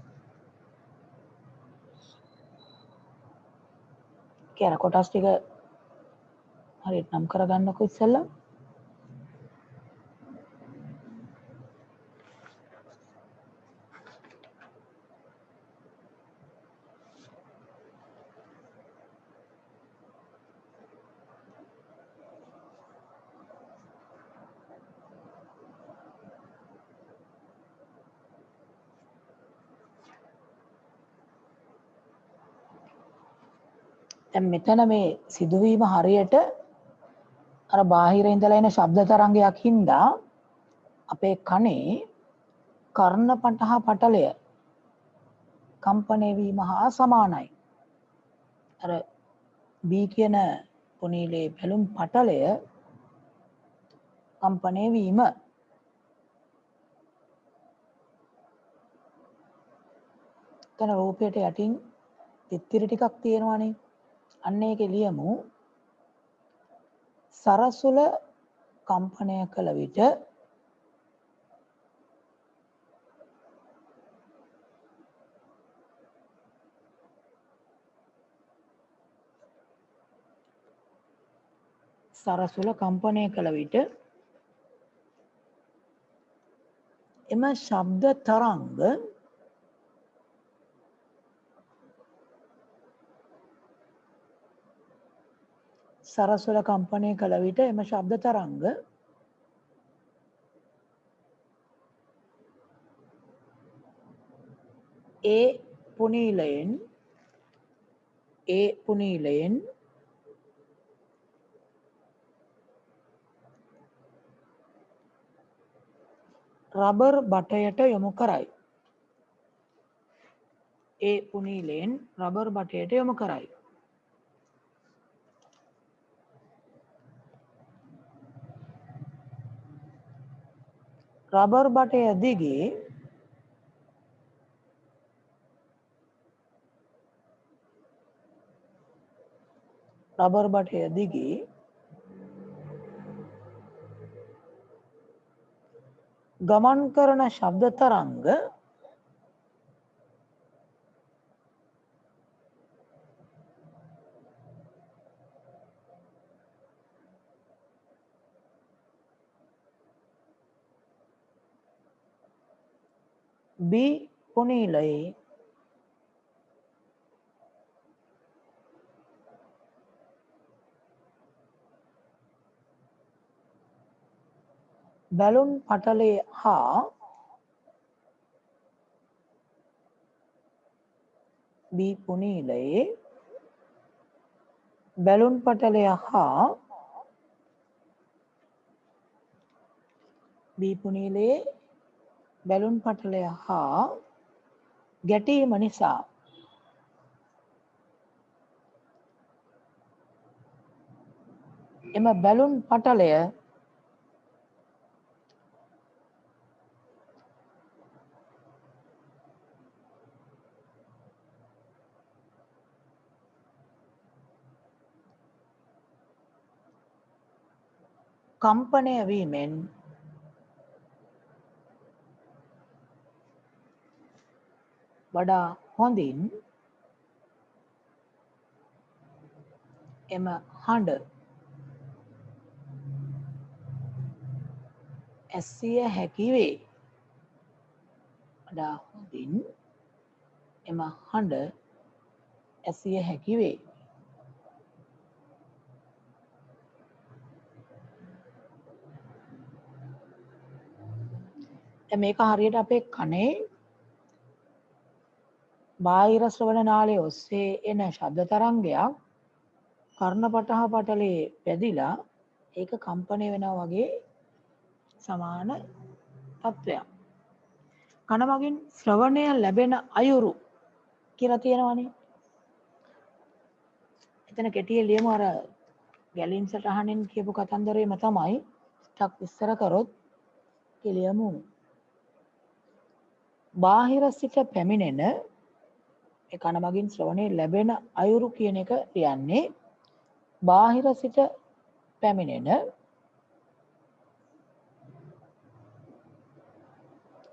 කියලා කොටස් ටික හරියට නම් කරගන්නකො ඉස්සෙල්ලා. දැන් මෙතන මේ සිදුවීම හරියට අර බාහිර ඉඳලා එන ශබ්ද තරංගයක් හින්දා අපේ කනේ කර්ණපට හා පටලය කම්පණය වීම හා සමානයි. අර B කියන පුනීලේ බැලුම් පටලය කම්පණය වීම. එතන රූපයට යටින් තිත්තිරි ටිකක් තියෙනවානේ. අන්න ඒකේ ලියමු සරසුල කම්පනය කළ විට සරසුල කම්පනය කළ විට එම ශබ්ද තරංග සරසුල කම්පනය කළ විට එම ශබ්ද තරංග ඒ පුනීලයෙන් රබර් බටයට යොමු කරයි. ඒ පුනීලයෙන් රබර් බටයට යොමු කරයි. රබර් බටය දිගේ ගමන් කරන ශබ්ද තරංග B පුනීලයේ බැලුන් පටලය හා B පුනීලයේ බැලුන් පටලය හා B පුනීලයේ බැලුන් පටලය හා ගැටීම නිසා එම බැලුන් පටලය කම්පනය වීමෙන් වඩා හොඳින් එම හඬ ඇසිය හැකි වේ. වඩා හොඳින් එම හඬ ඇසිය හැකි වේ. මේක හරියට අපේ කනේ බාහිර ශ්‍රවණ නාලය ඔස්සේ එන ශබ්ද තරංගයක් කර්ණපටහ පටලේ පැදිලා ඒක කම්පණය වෙනවා වගේ සමාන තත්ත්වයක්. කන මගින් ශ්‍රවණය ලැබෙන අයුරු කියලා තියෙනවනේ. එතන කෙටියෙන් ලියමු අර ගැලීම් සටහනෙන් කියපු කතන්දරේම තමයි ටිකක් විස්තර කරොත් කියලියමු. බාහිර සිට පැමිණෙන ඒ කන මගින් ශ්‍රවණය ලැබෙන අයුරු කියන එක කියන්නේ බාහිර සිට පැමිණෙන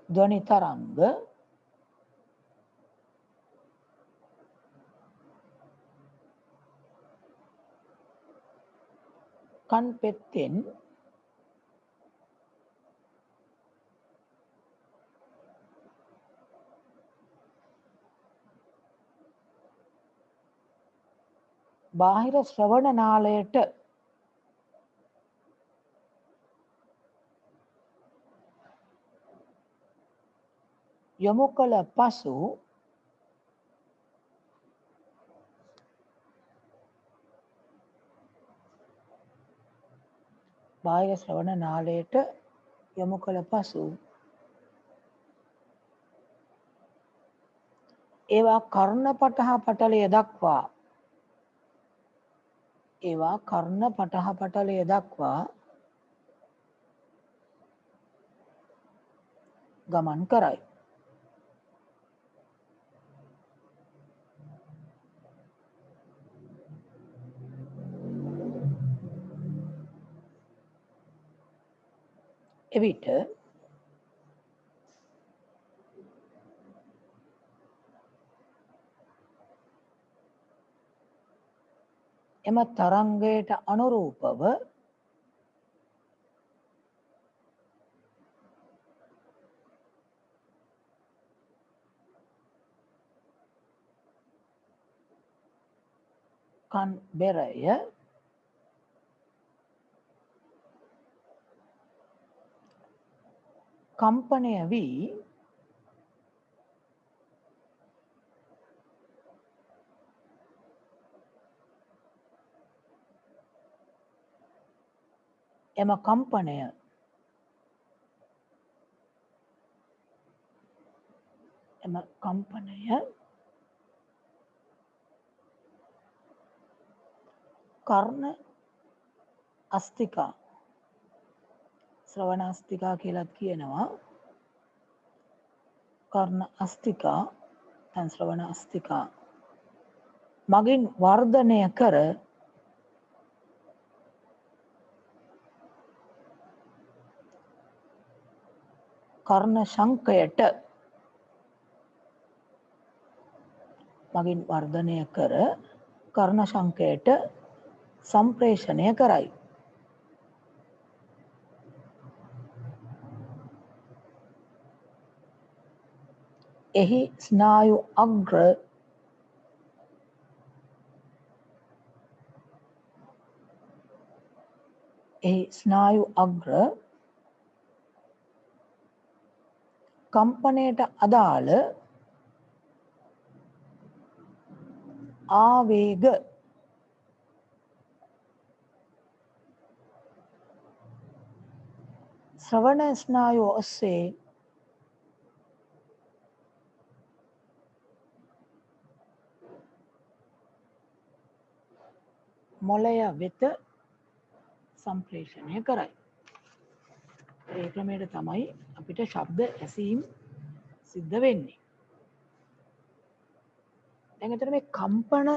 ධ්වනි තරංග කන් පෙත්තෙන් බාහිර ශ්‍රවණ නාලයට යොමු කළ පසු බාහිර ශ්‍රවණ නාලයට යොමු කළ පසු ඒවා කර්ණපටහ පටලය දක්වා ගමන් කරයි. එවිට එම තරංගයට අනුරූපව කන් බෙරය කම්පනය වී එම කම්පනය කර්ණ අස්තිකා ශ්‍රවණ අස්තිකා කියලත් කියනවා. කර්ණ අස්තිකා ශ්‍රවණ අස්තිකා මගින් වර්ධනය කර කර්ණ ශංකයට සම්ප්‍රේෂණය කරයි. එහි ස්නායු අග්‍ර කම්පනයට අදාළ ආවේග ශ්‍රවණ ස්නායුව ඔස්සේ මොළය වෙත සම්ප්‍රේෂණය කරයි. ඒ ක්‍රමයට තමයි අපිට ශබ්ද ඇසීම් සිද්ධ වෙන්නේ. දැන් එතන මේ කම්පන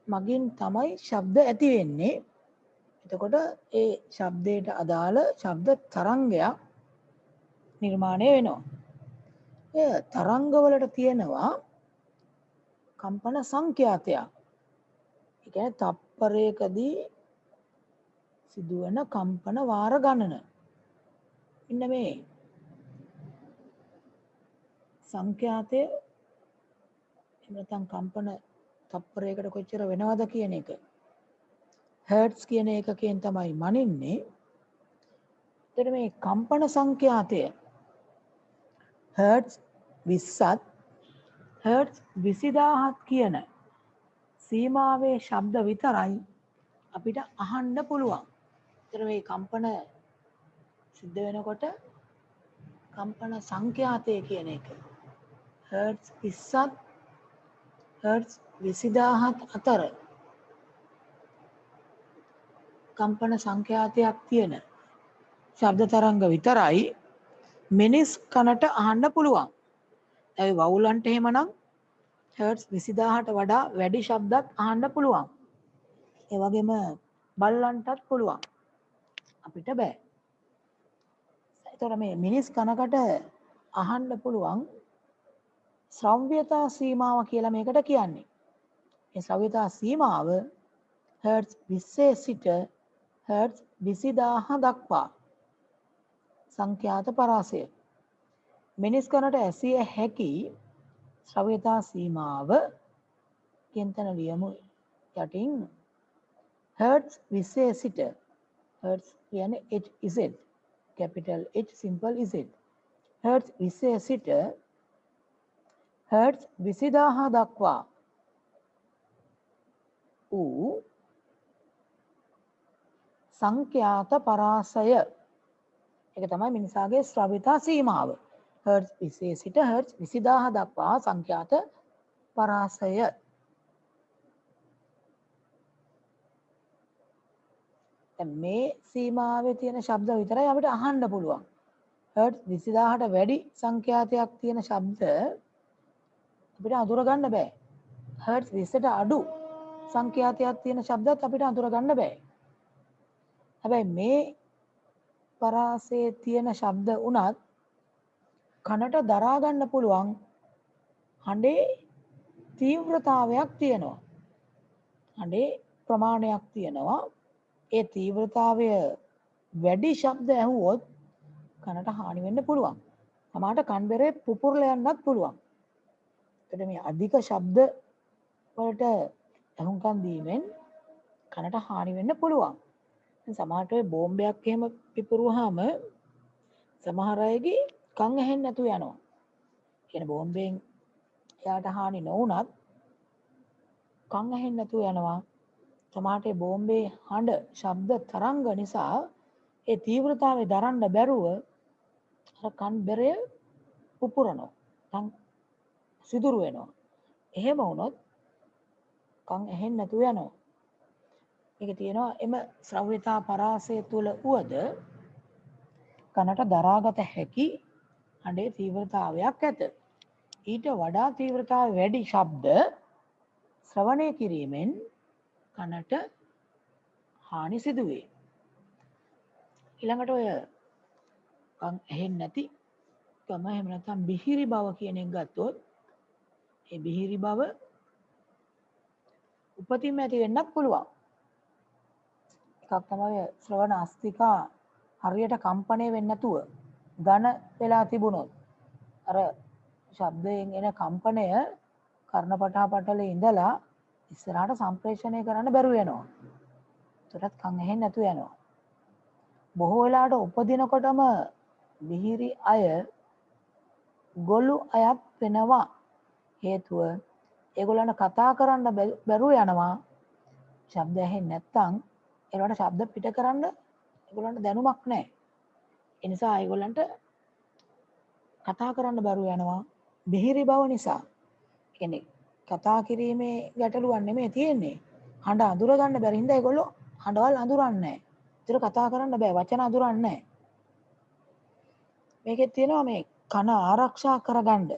මගින් තමයි ශබ්ද ඇති වෙන්නේ. එතකොට ඒ ශබ්දයට අදාළ ශබ්ද තරංගයක් නිර්මාණය වෙනවා. ඒ තරංගවලට තියෙනවා කම්පන සංඛ්‍යාතයක්. ඒ කියන්නේ තප්පරයකදී සිදුවන කම්පන වාර ගණන. ඉන්න මේ සංඛ්‍යාතය එහෙම නැත්නම් කම්පන තප්පරයකට කොච්චර වෙනවද කියන එක හර්ට්ස් කියන එකකෙන් තමයි මනින්නේ. එතකොට මේ කම්පන සංඛ්‍යාතය හර්ට්ස් 20ත් හර්ට්ස් 20000ත් කියන සීමාවේ ශබ්ද විතරයි අපිට අහන්න පුළුවන්. එතන මේ කම්පන සිද්ධ වෙනකොට කම්පන සංඛ්‍යාතය කියන එක හර්ට්ස් 20ත් හර්ට්ස් 20000ත් අතර කම්පන සංඛ්‍යාතයක් තියෙන ශබ්ද තරංග විතරයි මිනිස් කනට අහන්න පුළුවන්. ඒ වවුලන්ට එහෙමනම් හර්ට්ස් 20000ට වඩා වැඩි ශබ්දත් අහන්න පුළුවන්. ඒ වගේම බල්ලන්ටත් පුළුවන්. අපිට බෑ. එතකොට මේ මිනිස් කනකට අහන්න පුළුවන් ශ්‍රව්‍යතා සීමාව කියලා මේකට කියන්නේ. මේ ශ්‍රව්‍යතා සීමාව හර්ට්ස් 20 සිට හර්ට්ස් 20000 දක්වා සංඛ්‍යාත පරාසය. මිනිස් කනට ඇසිය හැකි ශ්‍රව්‍යතා සීමාව කියන්තන ලියමු යටින් හර්ට්ස් 20 සිට හර්ට්ස් කියන්නේ HZ capital H simple Z hertz 20 සිට හර්ට්ස් 20000 දක්වා වූ සංඛ්‍යාත පරාසය. ඒක තමයි මිනිසාගේ ශ්‍රව්‍යතා සීමාව. හර්ට්ස් 20 සිට හර්ට්ස් 20000 දක්වා සංඛ්‍යාත පරාසය. දැන් මේ සීමාවේ තියෙන ශබ්ද විතරයි අපිට අහන්න පුළුවන්. හර්ට්ස් 20000ට වැඩි සංඛ්‍යාතයක් තියෙන ශබ්ද අපිට අඳුර ගන්න බෑ. හර්ට්ස් 20ට අඩු සංඛ්‍යාතයක් තියෙන ශබ්දත් අපිට අඳුර ගන්න බෑ. හැබැයි මේ පරාසයේ තියෙන ශබ්ද උනත් කනට දරා ගන්න පුළුවන් හඬේ තීව්‍රතාවයක් තියෙනවා. හඬේ ප්‍රමාණයක් තියෙනවා. ඒ තීව්‍රතාවය වැඩි ශබ්ද ඇහුවොත් කනට හානි වෙන්න පුළුවන්. සමහරට කන් බෙරේ පුපුරලා යන්නත් පුළුවන්. එතකොට මේ අධික ශබ්ද වලට ඇහුම්කන් දීමෙන් කනට හානි වෙන්න පුළුවන්. සමහරට ඔය බෝම්බයක් එහෙම පිපුරුවාම සමහර අයගේ කන් ඇහෙන්නේ නැතුව යනවා. කියන්නේ බෝම්බෙන් එයාට හානි නොවුනත් කන් ඇහෙන්නේ නැතුව යනවා. සමහරට බෝම්බේ හඬ ශබ්ද තරංග නිසා ඒ තීව්‍රතාවය දරන්න බැරුව අර කන් බෙරය පුපුරනවා. කන් සිදුරු වෙනවා. එහෙම වුණොත් කන් ඇහෙන්නේ නැතුව යනවා. මේක තියෙනවා එම ශ්‍රව්‍යතා පරාසය තුල උවද කනට දරාගත හැකි හඬේ තීව්‍රතාවයක් ඇත. ඊට වඩා තීව්‍රතාවය වැඩි ශබ්ද ශ්‍රවණය කිරීමෙන් කනට හානි සිදු වේ. ඊළඟට ඔය කන් ඇහෙන්නේ නැති කම එහෙම නැත්නම් බිහිරි බව කියන එක ගත්තොත් ඒ බිහිරි බව උපතින්ම ඇති වෙන්නත් පුළුවන්. එකක් තමයි ශ්‍රවණ අස්තිකා හරියට කම්පණය වෙන්නේ නැතුව ඝන වෙලා තිබුණොත් අර ශබ්දයෙන් එන කම්පනය කර්ණපටහ පටලේ ඉඳලා ඉස්සරහට සම්ප්‍රේෂණය කරන්න බැරුව යනවා. ඒකටත් කන් ඇහෙන්නේ නැතුව යනවා. බොහෝ වෙලාවට උපදිනකොටම මිහිරි අය ගොළු අයත් වෙනවා. හේතුව ඒගොල්ලන්ට කතා කරන්න බැරුව යනවා. ශබ්ද ඇහෙන්නේ නැත්නම් ඒකට ශබ්ද පිට කරන්න ඒගොල්ලන්ට දැනුමක් නැහැ. ඒ නිසා ඒගොල්ලන්ට කතා කරන්න බැරුව යනවා. මිහිරි බව නිසා. කියන්නේ කතා කිරීමේ ගැටලුවක් නෙමෙයි තියෙන්නේ. හඬ අඳුර ගන්න බැරි හින්දා ඒගොල්ලෝ හඬවල් අඳුරන්නේ නැහැ. ඒතර කතා කරන්න බෑ වචන අඳුරන්නේ නැහැ. මේකෙත් තියෙනවා මේ කන ආරක්ෂා කරගන්න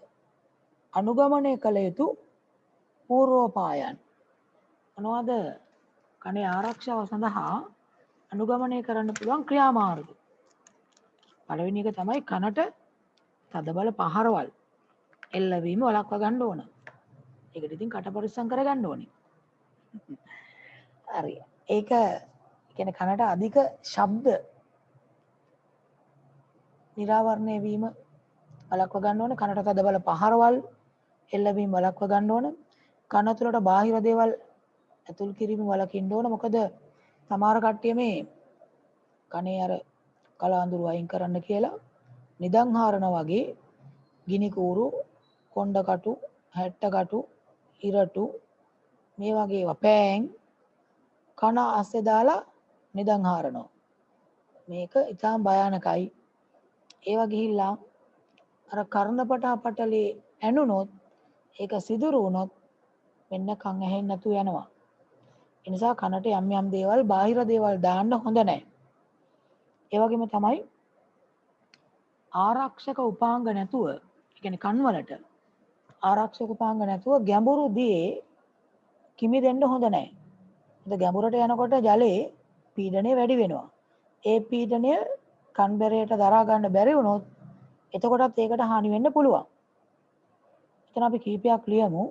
අනුගමනය කළ යුතු පූර්වෝපායන්. මොනවද කනේ ආරක්ෂාව සඳහා අනුගමනය කරන්න පුළුවන් ක්‍රියාමාර්ග. පළවෙනි එක තමයි කනට තදබල පහරවල් එල්ලවීම වළක්වා ගන්න ඕන. ඒකට ඉතින් කට පරිස්සම් කරගන්න ඕනේ. හරි. ඒක කියන්නේ කනට අධික ශබ්ද නිරාවරණය වීම වළක්වා ගන්න ඕන. කනට තදබල පහරවල් එල්ලවීම වළක්වා ගන්න ඕන. කන තුළට බාහිර දේවල් ඇතුල් කිරීම වළකින්න ඕන. මොකද සමහර කට්ටිය මේ කනේ අර කලාඳුරු අයින් කරන්න කියලා නිදන් හාරන වගේ ගිනි කූරු, කොණ්ඩ කටු, හැට්ට කටු, ඉරටු මේ වගේ ඒවා පෑන් කන අස්සේ දාලා නිදන් හාරනවා. මේක ඉතාම භයානකයි. ඒවා ගිහිල්ලා අර කර්ණපටා පටලේ ඇනුනොත් ඒක සිදුරු වුණොත් මෙන්න කන් ඇහෙන්නේ නැතු යනවා. ඒ නිසා කනට යම් යම් දේවල් බාහිර දේවල් දාන්න හොඳ නැහැ. ඒ වගේම තමයි ආරක්ෂක උපාංග නැතුව, ඒ කියන්නේ කන් වලට ආරක්ෂක උපාංග නැතුව ගැඹුරු දේ කිමි දෙන්න හොඳ නැහැ. මොකද ගැඹුරට යනකොට ජලයේ පීඩනය වැඩි වෙනවා. ඒ පීඩනය කන් බැරයට දරා ගන්න බැරි වුණොත් එතකොටත් ඒකට හානි වෙන්න පුළුවන්. එතන අපි කීපයක් ලියමු.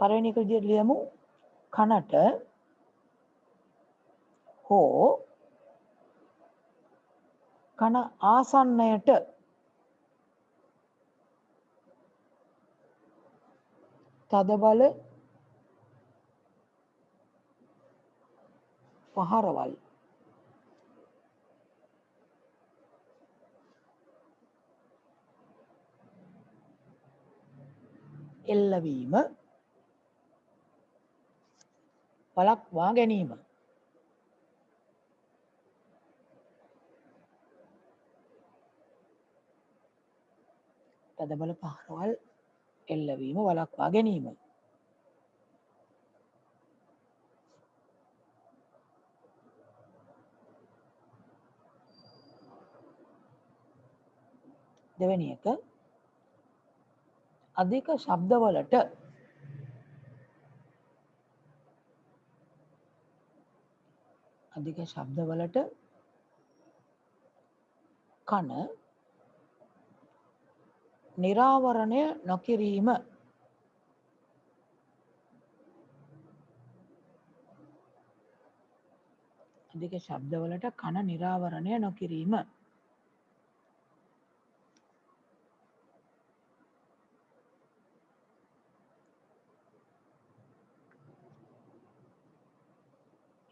පළවෙනි එක විදිහට ලියමු කනට හෝ කන ආසන්නයට තදබල පහරවල් එල්ලවීම වළක්වා ගැනීම. තදබල පහරවල් එල්ලවීම වළක්වා ගැනීම. දෙවෙනි එක අධික ශබ්දවලට කන නිරාවරණය නොකිරීම. අධික ශබ්දවලට කන නිරාවරණය නොකිරීම.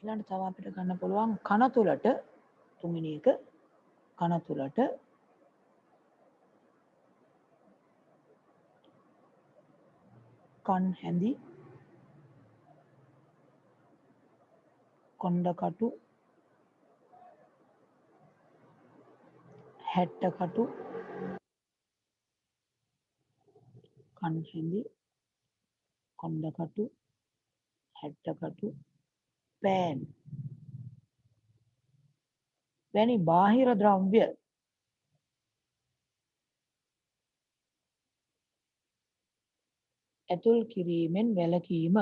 ඊළඟට තව අපිට ගන්න පුළුවන් කන තුලට තුන්වෙනි එක කන තුලට කන් හැඳි, කොණ්ඩ කටු, හැට්ට කටු, කන් හැඳි, කොණ්ඩ කටු, හැට්ට කටු, පෑන් වැනි බාහිර ද්‍රව්‍ය ඇතුල් කිරීමෙන් වැළකීම.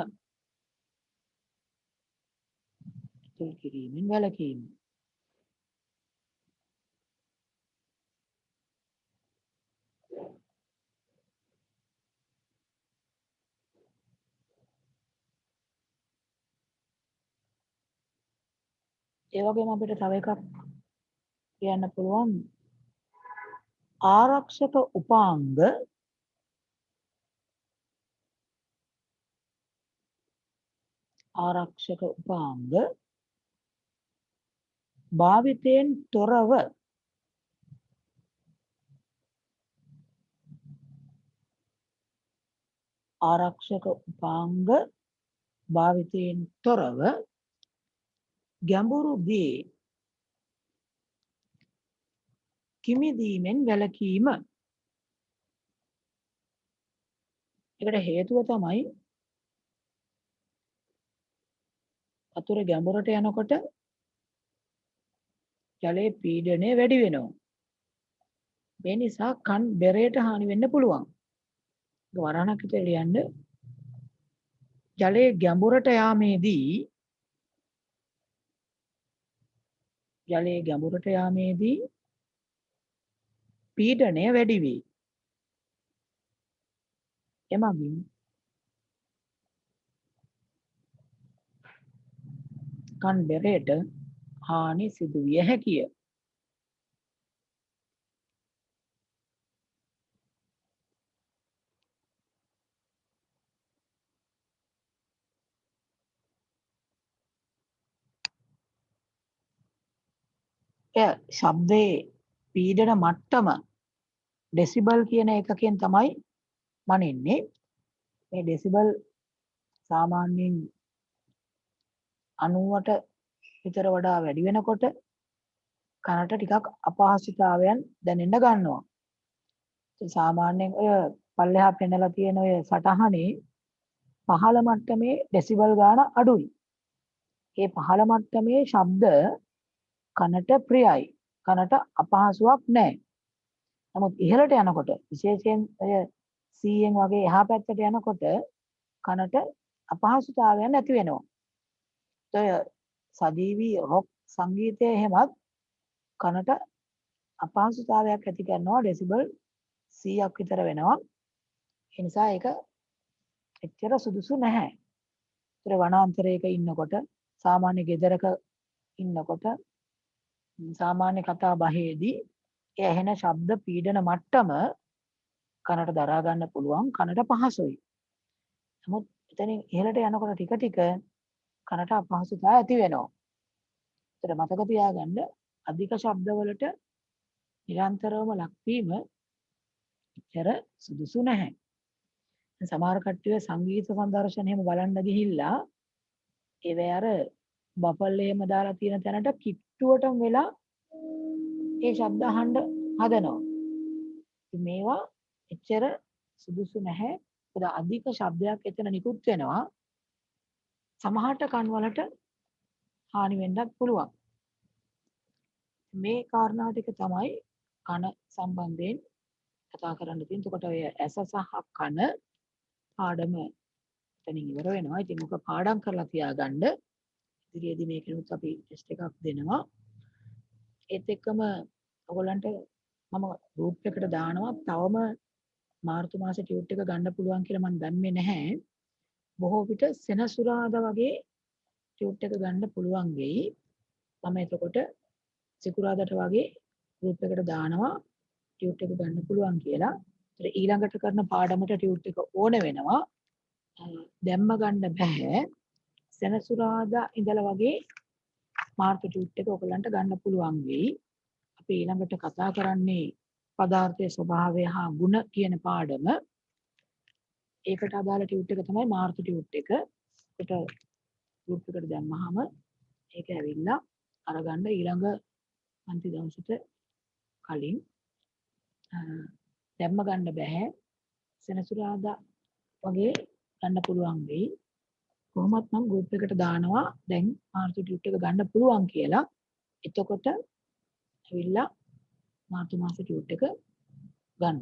ඒ වගේම අපිට තව එකක් කියන්න පුළුවන් ආරක්ෂක උපාංග භාවිතයෙන් තොරව ගැඹුරු දේ කිමිදීමෙන් වැළකීම. ඒකට හේතුව තමයි වතුර ගැඹුරට යනකොට ජලයේ පීඩනය වැඩි වෙනවා. මේ නිසා කන් බෙරයට හානි වෙන්න පුළුවන්. වරණක් විතර ලියන්න ජලයේ ගැඹුරට යාමේදී පීඩනය වැඩි වේ. එමගින් කන් බෙරයට හානි සිදු විය හැකිය. ශබ්දයේ පීඩන මට්ටම ඩෙසිබල් කියන එකකින් තමයි මනින්නේ. මේ ඩෙසිබල් සාමාන්‍යයෙන් 90ට විතර වඩා වැඩි වෙනකොට කනට ටිකක් අපහසුතාවයන් දැනෙන්න ගන්නවා. සාමාන්‍යයෙන් ඔය පල්ලෙහා පෙන්නලා තියෙන ඔය සටහනේ පහළ මට්ටමේ ඩෙසිබල් ගාන අඩුයි. ඒ පහළ මට්ටමේ ශබ්ද කනට ප්‍රියයි. කනට අපහසුාවක් නැහැ. නමුත් ඉහළට යනකොට විශේෂයෙන් ඔය 100න් වගේ එහා පැත්තට යනකොට කනට අපහසුතාවයන් ඇති වෙනවා. ඔය සජීවී රොක් සංගීතය එහෙමත් කනට අපහසුතාවයක් ඇති කරනවා. ඩෙසිබල් 100ක් විතර වෙනවා. ඒ නිසා ඒක එච්චර සුදුසු නැහැ. ඒතර වනාන්තරයක ඉන්නකොට සාමාන්‍ය ගෙදරක ඉන්නකොට සාමාන්‍ය කතා බහේදී ඒ ඇහෙන ශබ්ද පීඩන මට්ටම කනට දරා ගන්න පුළුවන්, කනට පහසුයි. නමුත් එතනින් ඉහළට යනකොට ටික ටික කනට අපහසුතාව ඇති වෙනවා. ඒතර මතක තියාගන්න අධික ශබ්දවලට නිරන්තරවම ලක්වීම එච්චර සුදුසු නැහැ. සමහර කට්ටිය සංගීත සංදර්ශන එහෙම බලන්න ගිහිල්ලා ඒවේ අර බෆල් එහෙම දාලා තියෙන තැනට කිට්ටුවටම වෙලා ඒ ශබ්ද අහන්න හදනවා. මේවා එච්චර සුදුසු නැහැ. මොකද අධික ශබ්දයක් එතන නිකුත් වෙනවා. සමහරට කන් වලට හානි වෙන්නත් පුළුවන්. මේ කාරණා ටික තමයි කන සම්බන්ධයෙන් කතා කරන්න තියෙන්නේ. එතකොට ඔය ඇස සහ කන පාඩම එතනින් ඉවර වෙනවා. ඉතින් මොක පාඩම් කරලා තියාගන්න. ඉදිරියේදී මේකෙනුත් අපි ටෙස්ට් එකක් දෙනවා. ඒත් එක්කම ඔයගොල්ලන්ට මම ගෲප් එකට දානවා. තවම මාර්තු මාසේ ටියුට් එක ගන්න පුළුවන් කියලා මම දන්නේ නැහැ. බොහෝ විට සෙනසුරාදා වගේ ටියුට් එක ගන්න පුළුවන් වෙයි. මම එතකොට සිකුරාදාට වගේ ගෲප් එකට දානවා ටියුට් එක ගන්න පුළුවන් කියලා. ඒතර ඊළඟට කරන පාඩමට ටියුට් එක ඕන වෙනවා. දැම්ම ගන්න බෑ. සෙනසුරාදා ඉඳලා වගේ මාර්තු ටියුට් එක ඔයගලන්ට ගන්න පුළුවන් වෙයි. අපි ඊළඟට කතා කරන්නේ පදාර්ථයේ ස්වභාවය හා ගුණ කියන පාඩම. ඒකට අදාළ ටියුට් එක තමයි මාර්තු ටියුට් එක. ඒකට ගෲප් එකට දැම්මහම ඒක ඇවිල්ලා අරගන්න ඊළඟ පන්ති දවසට කලින් දැම්ම ගන්න බෑ. සෙනසුරාදා වගේ ගන්න පුළුවන් වෙයි. කොහොමත් මම ගෲප් එකට දානවා දැන් මාර්තු ටියුට් එක ගන්න පුළුවන් කියලා. එතකොට ඇවිල්ලා මාර්තු මාසේ ටියුට් එක ගන්න.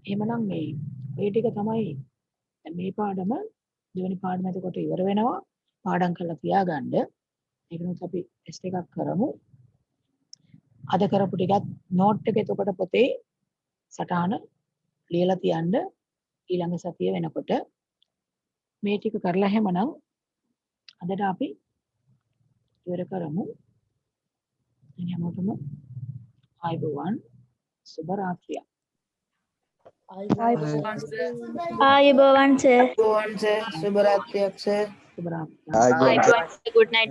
එහෙමනම් මේ ටික තමයි මේ පාඩම දෙවෙනි පාඩම එතකොට ඉවර වෙනවා. පාඩම් කරලා තියාගන්න. ඒකනොත් අපි ටෙස්ට් එකක් කරමු. අද කරපු ටිකත් නෝට් එක එතකොට පොතේ සටහන ලියලා තියන්න ඊළඟ සතිය වෙනකොට මේ ටික කරලා හැමනම් අදට අපි ඉවර කරමු. හැමෝටම ආයුබෝවන් සුබ රාත්‍රියක්. ආයුබෝවන් සර්. සුබ රාත්‍රියක් සර්. සුබ රාත්‍රියක්. good night.